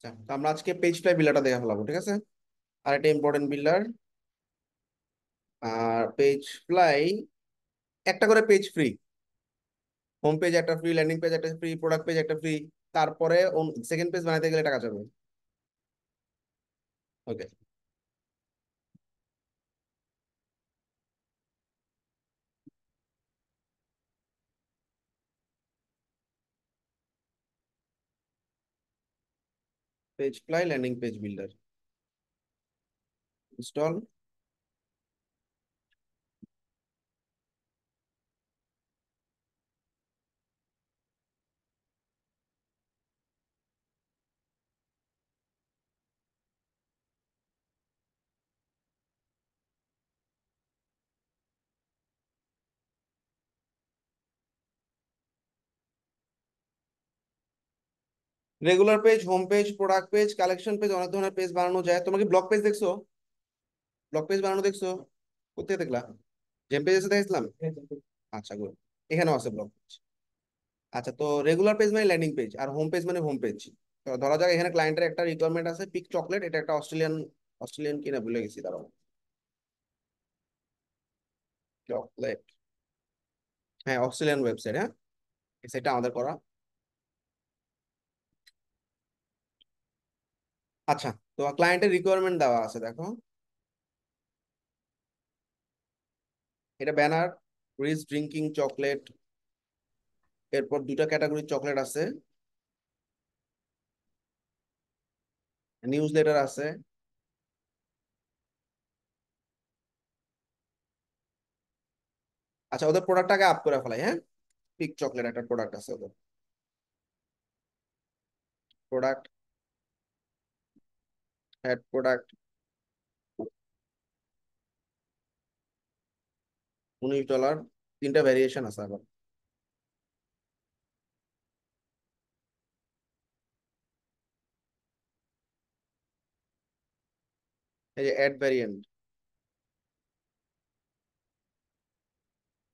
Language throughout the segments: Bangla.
আচ্ছা, তো আমরা আজকে পেজ ফ্লাই বিল্ডারটা দেখে ফেলাবো, ঠিক আছে? আর একটা ইম্পর্টেন্ট বিল্ডার। আর পেজ ফ্লাই একটা করে পেজ ফ্রি। হোম পেজ একটা ফ্রি, ল্যান্ডিং পেজ একটা ফ্রি, প্রোডাক্ট পেজ একটা ফ্রি। তারপরে সেকেন্ড পেজ বানাতে গেলে টাকা যাবে। Okay. PageFly landing page builder install. Regular page, home page, product page, collection page, অনেক ধরনের পেজ বানানো যায়। তোমরা কি ব্লগ পেজ দেখছো? ব্লগ পেজ বানানো দেখছো? কোথায় দেখলা? জেম পেজ এসে দেখছিলাম। আচ্ছা, গুড। এখানেও আছে ব্লগ পেজ। আচ্ছা, তো রেগুলার পেজ মানে ল্যান্ডিং পেজ, আর হোম পেজ মানে হোম পেজ। তো ধরা যাক এখানে ক্লায়েন্টের একটা রিকোয়ারমেন্ট আছে, পিক চকলেট। এটা একটা অস্ট্রেলিয়ান, অস্ট্রেলিয়ান কিনা ভুলে গেছি, দাঁড়াও। চকলেট। হ্যাঁ, অস্ট্রেলিয়ান ওয়েবসাইট, হ্যাঁ। সেটা আমাদের করা। আচ্ছা, তো ক্লায়েন্টের রিকোয়ারমেন্ট দেওয়া আছে, দেখো। এটা ব্যানার, রিচ ড্রিঙ্কিং চকলেট। এরপর দুটা ক্যাটাগরি চকলেট আছে, নিউজ লেটার আছে। আচ্ছা, ওদের প্রোডাক্টটাকে আপ করে ফেলাই, হ্যাঁ। পিক চকলেট একটা প্রোডাক্ট আছে ওদের। Product, add product. $19। তিনটা ভ্যারিয়েশন আছে আবার। এই যে অ্যাড ভ্যারিয়েন্ট।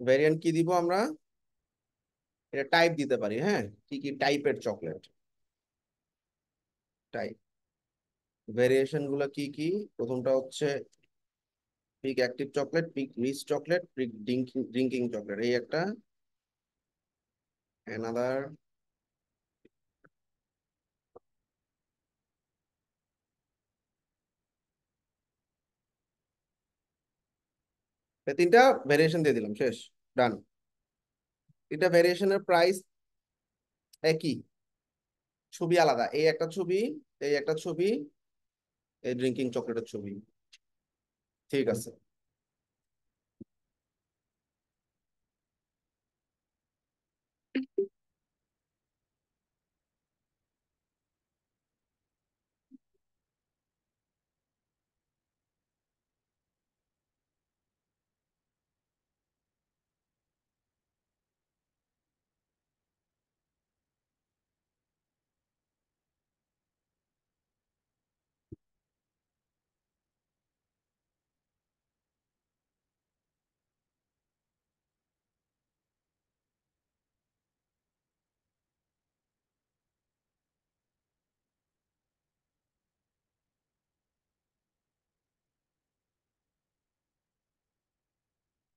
ভ্যারিয়েন্ট কি দিব আমরা? এটা টাইপ দিতে পারি, হ্যাঁ। কি কি টাইপের চকলেট? টাইপ। ভেরিয়েশন গুলো কি কি? প্রথমটা হচ্ছে Peak active chocolate, Peak rich chocolate, Peak drinking drinking chocolate, এই একটা। অ্যানাদার। তিনটা ভেরিয়েশন দিয়ে দিলাম, শেষ। ডান। তিনটা ভেরিয়েশনের প্রাইস একই, ছবি আলাদা। এই একটা ছবি, এই একটা ছবি, এই ড্রিঙ্কিং চকলেটের ছবি। ঠিক আছে।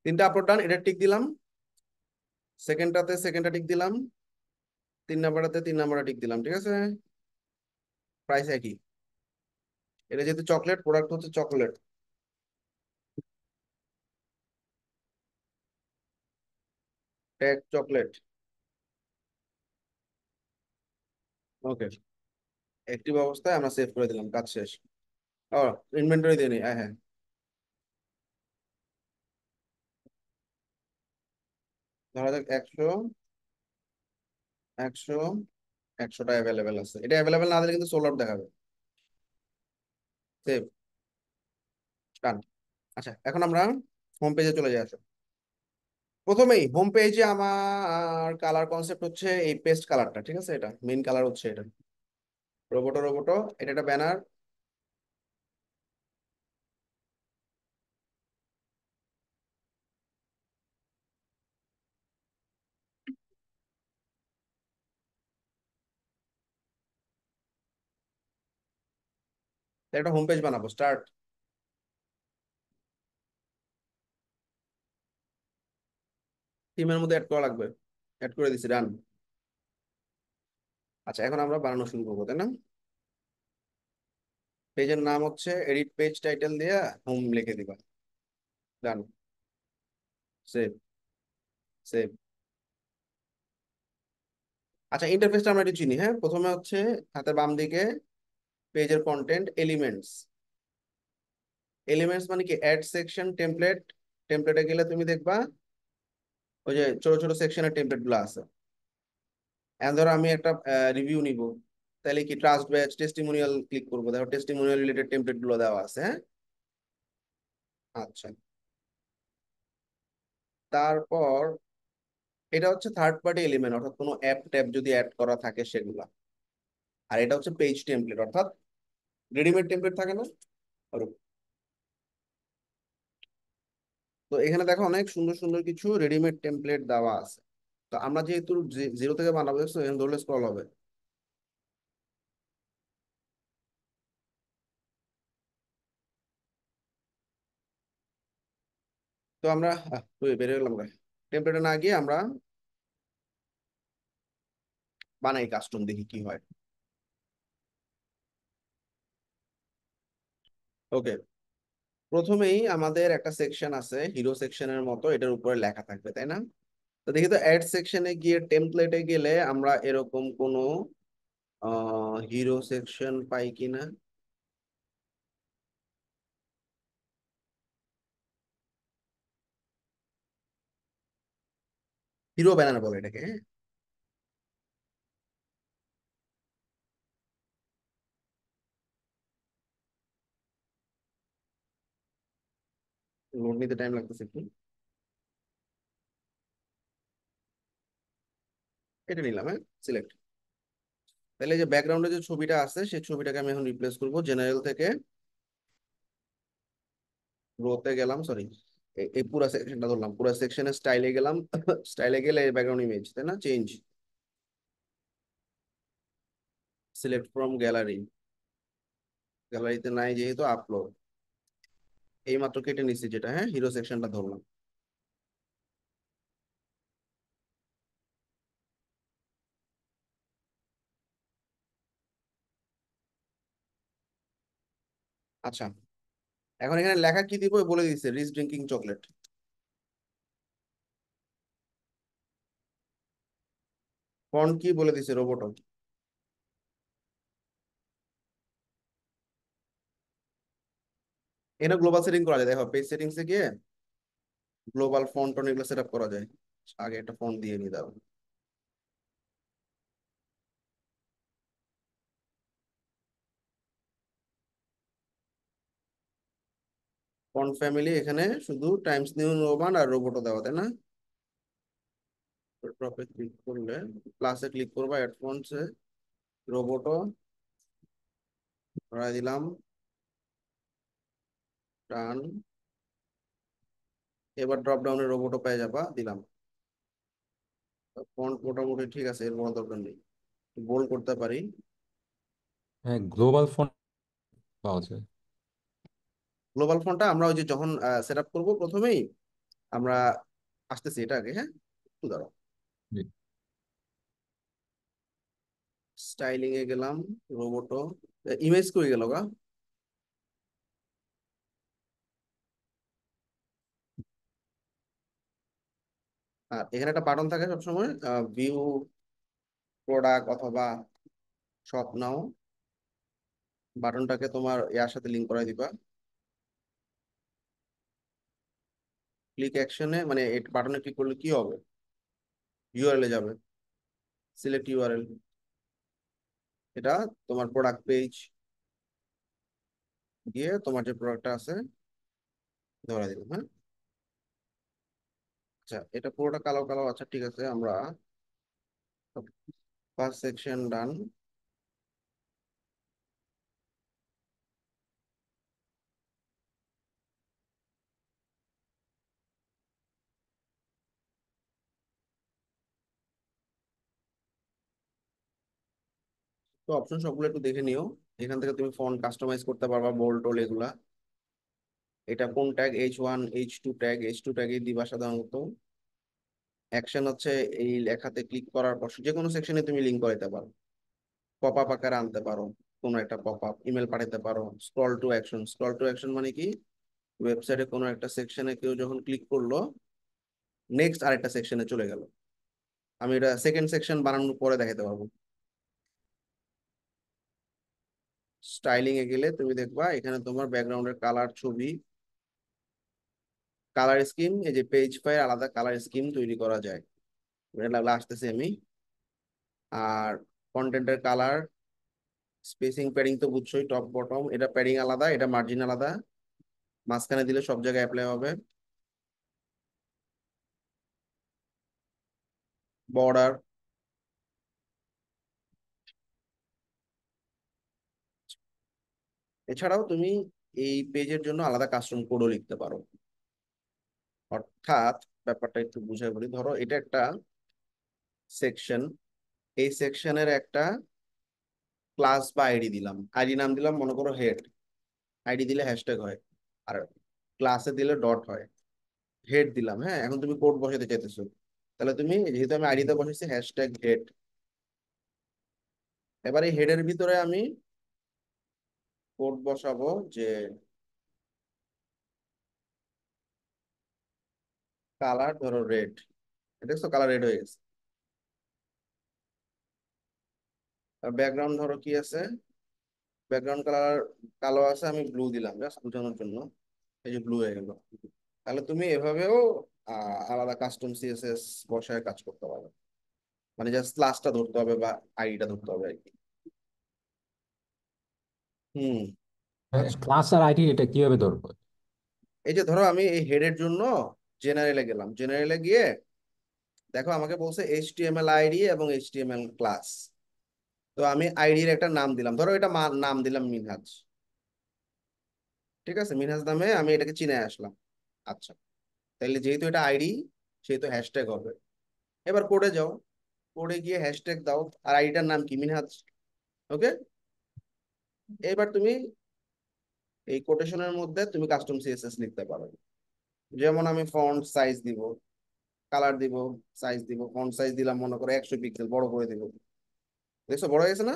তিনটা আপলোড ডান, এটা টিক দিলাম। সেকেন্ডটাতে সেকেন্ডটা টিক দিলাম। 3 নাম্বারটাতে 3 নাম্বারটা টিক দিলাম, ঠিক আছে। প্রাইস একই। এটা যেহেতু চকলেট, প্রোডাক্ট হচ্ছে chocolate. Tag chocolate. Okay. Active অবস্থায় আমরা সেভ করে দিলাম, কাজ শেষ। ও, ইনভেন্টরি দিয়ে নিই, হ্যাঁ হ্যাঁ। ধরা যাক 100, 100, 100টা অ্যাভেলেবেল আছে। এটা অ্যাভেলেবেল না দিলে কিন্তু সোল্ড আউট দেখাবে। সেভ। ডান। আচ্ছা, এখন আমরা হোম পেজে চলে যাই, আসো। প্রথমেই হোম পেজে আমার কালার কনসেপ্ট হচ্ছে এই পেস্ট কালারটা, ঠিক আছে। এটা মেইন কালার হচ্ছে এটা। Roboto Roboto. এটা একটা ব্যানার। একটা হোম পেজ বানাবো, স্টার্ট। থিমের মধ্যে অ্যাড করা লাগবে, অ্যাড করে দিছি, রান। আচ্ছা, এখন আমরা বানানো শুরু করবো, তাই না? পেজের নাম হচ্ছে এডিট পেজ টাইটেল দিয়ে হোম লিখে দিবা। ডান। সেভ। সেভ। আচ্ছা, ইন্টারফেসটা আমরা একটু চিনি, হ্যাঁ। প্রথমে হচ্ছে হাতের বাম দিকে পেজের কন্টেন্ট এলিমেন্টস। এলিমেন্টস মানে কি? Add section template. টেমপ্লেটে গেলে তুমি দেখবা ওই যে ছোট ছোট সেকশনের টেমপ্লেট গুলো আছে। এখন ধরো আমি একটা রিভিউ নিব, তাহলে কি ট্রাস্ট ব্যাচ টেস্টিমোনিয়াল ক্লিক করবো, দেখো টেস্টিমোনিয়াল রিলেটেড টেমপ্লেট গুলো দেওয়া আছে, হ্যাঁ। আচ্ছা, তারপর এটা হচ্ছে থার্ড পার্টি এলিমেন্ট, অর্থাৎ কোনো অ্যাপ ট্যাব যদি অ্যাড করা থাকে সেগুলা। আর এটা হচ্ছে পেজ টেমপ্লেট, অর্থাৎ রেডিমেড টেমপ্লেট থাকে না ওরকম। তো এখানে দেখো অনেক সুন্দর সুন্দর কিছু রেডিমেড টেমপ্লেট দেওয়া আছে। তো আমরা যেহেতু জিরো থেকে বানাবো, দেখছো এখানে ধরলে স্ক্রল হবে। তো আমরা বেরিয়ে গেলাম। টেমপ্লেটে না গিয়ে আমরা বানাই কাস্টম, দেখি কি হয়। ওকে, প্রথমেই আমাদের একটা সেকশন আছে হিরো সেকশনের মতো, এটার উপরে লেখা থাকবে, তাই না? তো দেখি তো অ্যাড সেকশনে গিয়ে টেমপ্লেটে গেলে আমরা এরকম কোনো হিরো সেকশন পাই কিনা। হিরো ব্যানার বলে এটাকে, হ্যাঁ। লোড নিতে টাইম লাগতেছে একটু। এটা নিলাম, হ্যাঁ। সিলেক্ট। তাহলে এই যে ব্যাকগ্রাউন্ডে যে ছবিটা আছে সেই ছবিটাকে আমি এখন রিপ্লেস করব, জেনারেল থেকে রোতে গেলাম, সরি, এই পুরো সেকশনটা ধরলাম, পুরো সেকশনের স্টাইলে গেলাম। স্টাইলে গেলে ব্যাকগ্রাউন্ড ইমেজ, তাই না? Change, select from gallery. গ্যালারিতে নাই যেহেতু, আপলোড। এই মাত্র কেটে নিচ্ছি যেটা, হ্যাঁ, হিরো সেকশনটা ধরলাম। আচ্ছা, এখন এখানে লেখা কি দিব বলে দিচ্ছে, রিচ ড্রিঙ্কিং চকলেট। ফন্ট কি বলে দিচ্ছে, রোবোট। এখানে গ্লোবাল সেটিং করা যায়, দেখো পেজ সেটিংস এ গিয়ে গ্লোবাল ফন্ট এগুলো সেট আপ করা যায়। আগে একটা ফন্ট দিয়ে নিয়ে দাও। ফন্ট ফ্যামিলি এখানে শুধু টাইমস নিউ রোমান আর রোবটও দেওয়া, তাই না? ড্রপে ক্লিক করলে, প্লাসে ক্লিক করবা, অ্যাড ফন্টসে রোবটও ধরাই দিলাম, টান। এবার ড্রপ ডাউনে রোবটও পেয়ে যাবা, দিলাম। ফন্ট মোটামুটি ঠিক আছে, এর কোনো দরকার নেই, বোল্ড করতে পারি। হ্যাঁ, গ্লোবাল ফোন পাওয়া যায়। গ্লোবাল ফন্টটা আমরা ওই যে যখন সেট আপ করবো প্রথমেই আমরা, আসতেছি এটা আগে, হ্যাঁ, একটু দাঁড়াও। জি। স্টাইলিং এ গেলাম, রোবটও, ইমেজ করে গেল গা। আর এখানে একটা বাটন থাকে সবসময়, ভিউ প্রোডাক্ট অথবা শপ নাও, বাটনটাকে তোমার ইয়ার সাথে লিঙ্ক করাই দিবা। ক্লিক অ্যাকশনে মানে বাটনে ক্লিক করলে কি হবে, ইউআরএল এ যাবে। সিলেক্ট ইউআরএল, এটা তোমার প্রোডাক্ট পেজ, গিয়ে তোমার যে প্রোডাক্টটা আছে ধরা দিলাম, হ্যাঁ। আচ্ছা, এটা পুরোটা কালো কালো, আচ্ছা ঠিক আছে, আমরা ফার্স্ট সেকশন ডান। তো অপশন সবগুলো একটু দেখে নিও। এখান থেকে তুমি ফন্ট কাস্টমাইজ করতে পারবা, বোল্ড টোল এগুলা। এটা কোন tag, H1 H2 tag, H2 ট্যাগে দিবা সাধারণত। অ্যাকশন হচ্ছে এই লেখাতে ক্লিক করার পর যে কোনো সেকশনে তুমি লিঙ্ক করাইতে পারো, পপ আপ আকারে আনতে পারো, কোনো একটা পপ আপ ইমেল পাঠাতে পারো। Scroll to action, scroll to action মানে কি, ওয়েবসাইটে কোনো একটা সেকশনে কেউ যখন ক্লিক করলো, নেক্সট আরেকটা সেকশনে চলে গেল। আমি এটা সেকেন্ড সেকশন বানানোর পরে দেখাতে পারবো। স্টাইলিং এ গেলে তুমি দেখবা এখানে তোমার ব্যাকগ্রাউন্ডের কালার, ছবি, কালার স্কিম, এই যে পেজ ফাইল আলাদা কালার স্কিম তৈরি করা যায়। এটা আসতেছে আমি। আর কন্টেন্টের কালার, স্পেসিং প্যাডিং তো বুঝছোই, টপ বটম, এটা প্যাডিং আলাদা, এটা মার্জিন আলাদা, মাঝখানে দিলে সব জায়গায় অ্যাপ্লাই হবে। বর্ডার, এছাড়াও তুমি এই পেজের জন্য আলাদা কাস্টম কোডও লিখতে পারো। অর্থাৎ ব্যাপারটা একটু বুঝাই বলি, ধরো এটা একটা সেকশন, এই সেকশনের একটা ক্লাস বা আইডি দিলাম, আইডি নাম দিলাম মনে করো হেড, আইডি দিলে হ্যাশট্যাগ হয়, আর ক্লাসে দিলে ডট হয়। হেড দিলাম, হ্যাঁ, এখন তুমি কোড বসাতে চাইতেছো, তাহলে তুমি যেহেতু আমি আইডিতে বসেছি হ্যাশট্যাগ হেড, এবার এই হেডের ভিতরে আমি কোড বসাবো যে কালার ধরো রেড, দেখছো কালার রেড হয়ে গেছে। আর ব্যাকগ্রাউন্ড ধরো কি আছে, ব্যাকগ্রাউন্ড কালার কালো আছে, আমি ব্লু দিলাম জাস্ট বোঝানোর জন্য, এই যে ব্লু হয়ে গেল। তাহলে তুমি এভাবেও আলাদা কাস্টম সিএসএস বসায় কাজ করতে পারবে, মানে জাস্ট ক্লাসটা ধরতে হবে বা আইডিটা ধরতে হবে আর কি। হুম। আচ্ছা, ক্লাস আর আইডি এটা কিভাবে ধরবো? এই যে ধরো আমি এই হেডের জন্য জেনারেলে গেলাম, জেনারেলে গিয়ে দেখো আমাকে বলছে এইচটিএমএল আইডি এবং এইচটিএমএল ক্লাস। তো আমি আইডির একটা নাম দিলাম, ধরো এটা নাম দিলাম মিনহাজ। ঠিক আছে, মিনহাজ নামে আমি এটাকে চিনে আসলাম। আচ্ছা, তাহলে যেহেতু এটা আইডি, সেহেতু হ্যাশট্যাগ হবে। এবার কোডে যাও, কোডে গিয়ে হ্যাশট্যাগ দাও, আর আইডিটার নাম কি, মিনহাজ। ওকে, এবার তুমি এই কোটেশনের মধ্যে তুমি কাস্টম সিএসএস লিখতে পারো। যেমন আমি ফন্ট সাইজ দিব, কালার দিব, সাইজ দিব। ফন্ট সাইজ দিলাম মনে করো 100 পিক্সেল, বড় করে দিব। দেখছো বড় হয়ে গেছে না?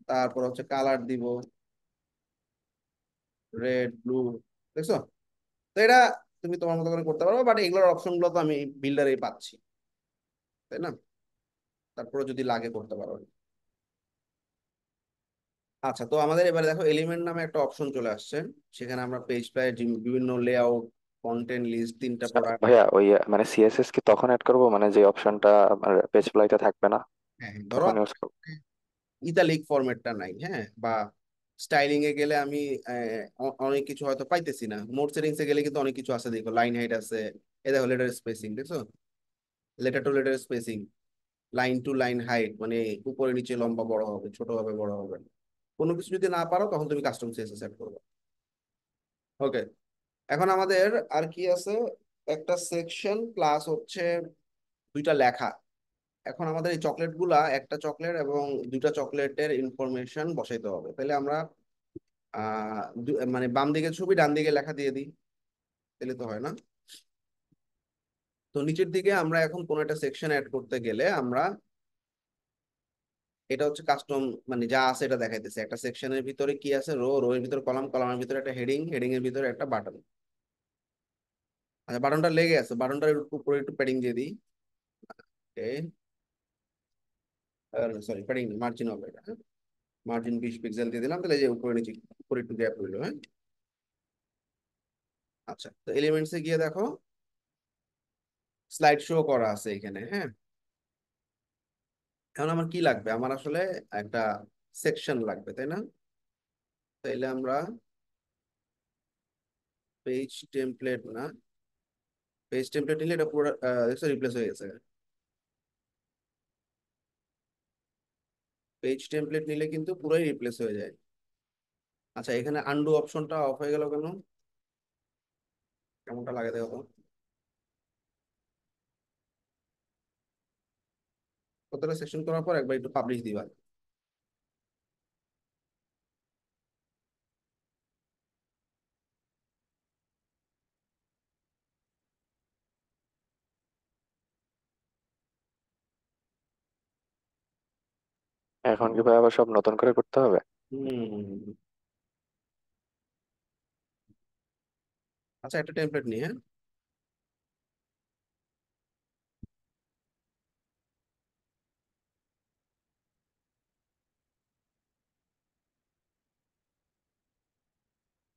তারপর হচ্ছে কালার দিব রেড, ব্লু। দেখছো? তো এটা তুমি তোমার মতো করে করতে পারো, বাট এগুলোর অপশন গুলো তো আমি বিল্ডারেই পাচ্ছি, তাই না? তারপরে যদি লাগে করতে পারো। আচ্ছা, তো আমাদের এবারে দেখো এলিমেন্ট নামে একটা অপশন চলে আসছে। সেখানে আমরা পেজ প্রায় বিভিন্ন লেআউট, কন্টেন্ট লিস্ট, তিনটা আচ্ছা, প্রোডাক্ট। ভাইয়া ওই মানে সিএসএস কি তখন অ্যাড করবো, মানে যে অপশনটা আমার পেজ ফ্লাইতে থাকবে না হ্যাঁ হ্যাঁ, ধরো তখন ইউজ করবো? ইতালিক ফরম্যাটটা নাই, হ্যাঁ, বা স্টাইলিং এ গেলে আমি অনেক কিছু হয়তো পাইতেছি না। মোড সেটিংস এ গেলে কিন্তু অনেক কিছু আছে, দেখো লাইন হাইট আছে, এ দেখো লেটার স্পেসিং, দেখছো letter to letter spacing, line to line height, মানে উপরে নিচে লম্বা বড় হবে, ছোট হবে, বড় হবে। কোনো কিছু যদি না পারো তখন তুমি কাস্টম সিএসএস সেট করবে। ওকে, এখন আমাদের আর কি আছে, একটা সেকশন প্লাস হচ্ছে দুইটা লেখা। এখন আমাদের এই চকলেট গুলা, একটা চকলেট এবং দুইটা চকলেটের ইনফরমেশন বসাইতে হবে। তাহলে আমরা মানে বাম দিকে ছবি, ডান দিকে লেখা দিয়ে দিই, তাহলে তো হয় না? তো নিচের দিকে আমরা এখন কোন একটা সেকশন অ্যাড করতে গেলে আমরা, এটা হচ্ছে কাস্টম, মানে যা আছে এটা দেখাইতেছে। একটা সেকশনের ভিতরে কি আছে, রো, রো এর ভিতরে কলাম, কলামের ভিতরে একটা হেডিং, হেডিং এর ভিতরে একটা বাটন। আচ্ছা, বাটনটা লেগে আছে, বাটনটার উপরে একটু প্যাডিং দিয়ে দিই। সরি, প্যাডিং মার্জিন হবে এটা, হ্যাঁ? মার্জিন 20 পিক্সেল দিয়ে দিলাম, তাহলে এই যে উপরে নিচে উপরে একটু গ্যাপ রইলো, হ্যাঁ। আচ্ছা, তো এলিমেন্টসে গিয়ে দেখো স্লাইড শো করা আছে এখানে, হ্যাঁ। এখন আমার কি লাগবে, আমার আসলে একটা সেকশন লাগবে, তাই না? তাইলে আমরা পেজ টেমপ্লেট না, পেজ টেমপ্লেট নিলে এটা পুরো রিপ্লেস হয়ে গেছে। পেজ টেমপ্লেট নিলে কিন্তু পুরোই রিপ্লেস হয়ে যায়। আচ্ছা, এখানে আনডু অপশনটা অফ হয়ে গেল কেন? কেমনটা লাগে দেখো তো। কতটা সেকশন করার পর একবার একটু পাবলিশ দিবা। এখন কি ভাই আবার সব নতুন করে করতে হবে? হুম। আচ্ছা, একটা টেমপ্লেট নিয়ে, হ্যাঁ।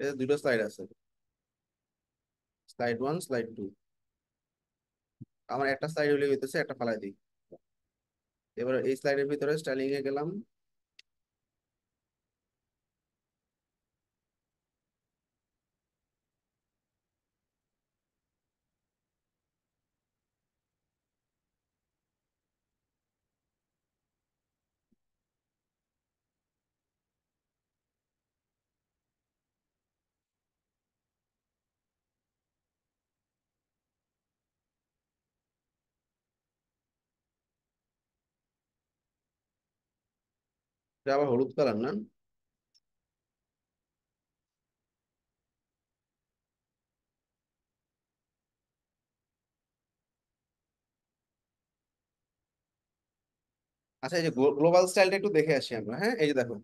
এতে দুটো স্লাইড আছে, স্লাইড 1, স্লাইড 2। আমার একটা স্লাইড হলে হইতেছে, একটা ফালাই দিই। এবার এই স্লাইডের ভিতরে স্টাইলিং এ গেলাম। এটা আবার হলুদ কালার না? আচ্ছা, এই যে গ্লোবাল স্টাইলটা একটু দেখে আসি আমরা, হ্যাঁ। এই যে দেখো,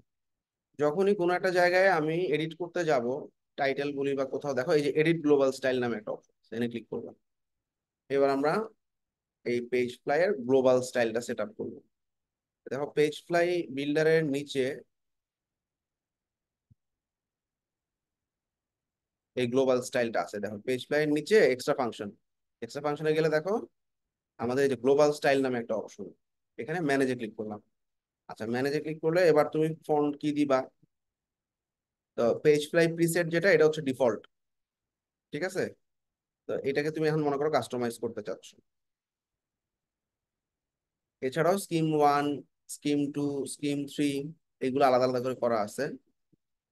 যখনই কোনো একটা জায়গায় আমি এডিট করতে যাব, টাইটেল বলি বা কোথাও, দেখো এই যে এডিট গ্লোবাল স্টাইল নামে একটা অপশন, এখানে ক্লিক করলাম। এবার আমরা এই পেজ ফ্লাই এর গ্লোবাল স্টাইলটা সেট আপ করবো। দেখো, পেজ ফ্লাই বিল্ডারের নিচে এই গ্লোবাল স্টাইলটা আছে। দেখো, পেজ ফ্লাই এর নিচে এক্সট্রা ফাংশন, এক্সট্রা ফাংশনে গেলে দেখো আমাদের এই যে গ্লোবাল স্টাইল নামে একটা অপশন, এখানে ম্যানেজে ক্লিক করলাম। আচ্ছা, ম্যানেজে ক্লিক করলে এবার তুমি ফন্ট কি দিবা। তো পেজ ফ্লাই প্রিসেট যেটা, এটা হচ্ছে ডিফল্ট, ঠিক আছে। তো এটাকে তুমি এখন মনে করো কাস্টমাইজ করতে চাচ্ছ। এছাড়াও স্কিম 1, স্কিম 2, স্কিম 3, এগুলো আলাদা আলাদা করে করা আছে।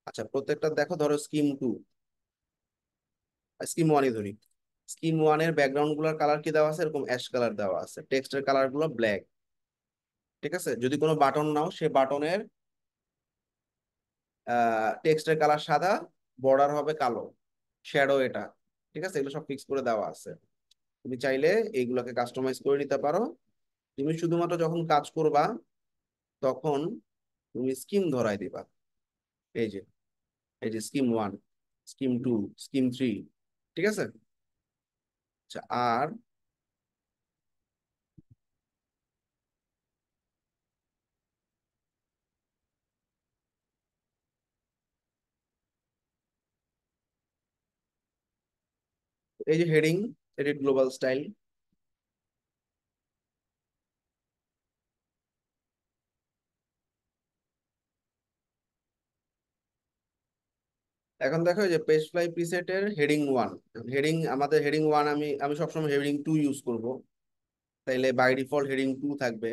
আচ্ছা, প্রত্যেকটা দেখো, ধরো স্কিম 1ই ধরি। স্কিম 1 এর ব্যাকগ্রাউন্ড গুলোর কালার কি দেওয়া আছে, এরকম অ্যাশ কালার দেওয়া আছে, টেক্সটের কালার গুলো ব্ল্যাক, ঠিক আছে। যদি কোনো বাটন নাও, সে বাটনের টেক্সটের কালার সাদা, বর্ডার হবে কালো, শ্যাডো এটা, ঠিক আছে। এগুলো সব ফিক্স করে দেওয়া আছে। তুমি চাইলে এইগুলোকে কাস্টমাইজ করে নিতে পারো। তুমি শুধুমাত্র যখন কাজ করবা, তখন তুমি স্কিম ধরাই দিবা। এই যে, এই যে স্কিম 1, স্কিম 2, স্কিম 3, ঠিক আছে। আচ্ছা, আর এই যে হেডিং, এডিট গ্লোবাল স্টাইল। এখন দেখো, এই যে পেজ ফ্লাই প্রিসেটের হেডিং 1, হেডিং 1, আমি আমি সবসময় হেডিং 2 ইউজ করব। তাইলে বাই ডিফল্ট হেডিং 2 থাকবে।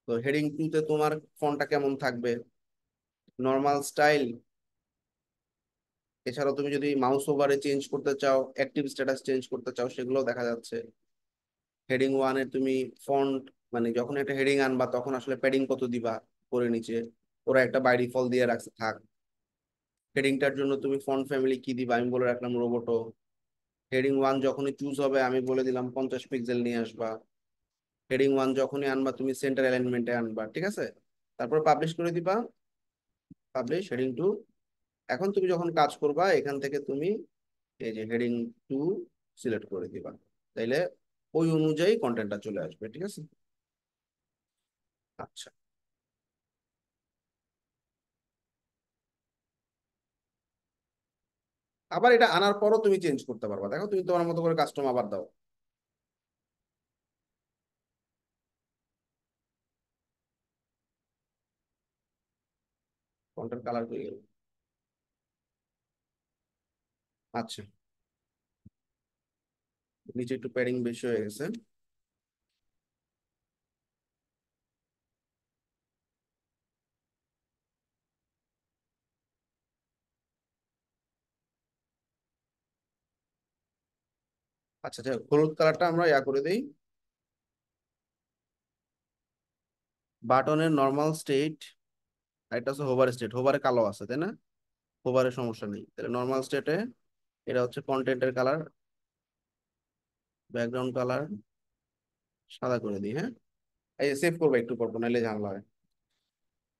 তো হেডিং 2 তে তোমার ফন্টটা কেমন থাকবে, নর্মাল স্টাইল। এছাড়াও তুমি যদি মাউস ওভারে চেঞ্জ করতে চাও, অ্যাক্টিভ স্ট্যাটাস চেঞ্জ করতে চাও, সেগুলো দেখা যাচ্ছে। হেডিং 1 এ তুমি ফন্ট, মানে যখন একটা হেডিং আনবা তখন আসলে প্যাডিং কত দিবা, করে নিচে ওরা একটা বাই ডিফল্ট দিয়ে রাখছে, থাক। হেডিংটার জন্য তুমি ফন্ট ফ্যামিলি কি দিবা, আমি বলে রাখলাম রোবোটো। হেডিং 1 যখনই চুজ হবে, আমি বলে দিলাম 50 পিক্সেল নিয়ে আসবা। হেডিং 1 যখনই আনবা, তুমি সেন্টার অ্যালাইনমেন্টে আনবা, ঠিক আছে। তারপর পাবলিশ করে দিবা, পাবলিশ হেডিং 2। এখন তুমি যখন কাজ করবা, এখান থেকে তুমি এই যে হেডিং 2 সিলেক্ট করে দিবা। তাইলে ওই অনুযায়ী কন্টেন্টটা চলে আসবে, ঠিক আছে। আচ্ছা, আবার এটা আনার পরও তুমি চেঞ্জ করতে পারবা। দেখো, তুমি তোমার মতো করে কাস্টম আবার দাও। ফন্টের কালার হয়ে গেল। আচ্ছা, নিচে একটু প্যাডিং বেশি হয়ে গেছে। আচ্ছা, আচ্ছা, হলুদ কালারটা আমরা ইয়া করে দিই। বাটনের নর্মাল স্টেট, আর এটা হচ্ছে হোভার স্টেট। হোভারে কালো আছে, তাই না? হোভারে সমস্যা নেই, তাহলে নর্মাল স্টেটে এটা হচ্ছে কন্টেন্টের কালার, ব্যাকগ্রাউন্ড কালার সাদা করে দিই, হ্যাঁ। এই সেভ করবো একটু পর পর, নাহলে ঝামেলা হয়।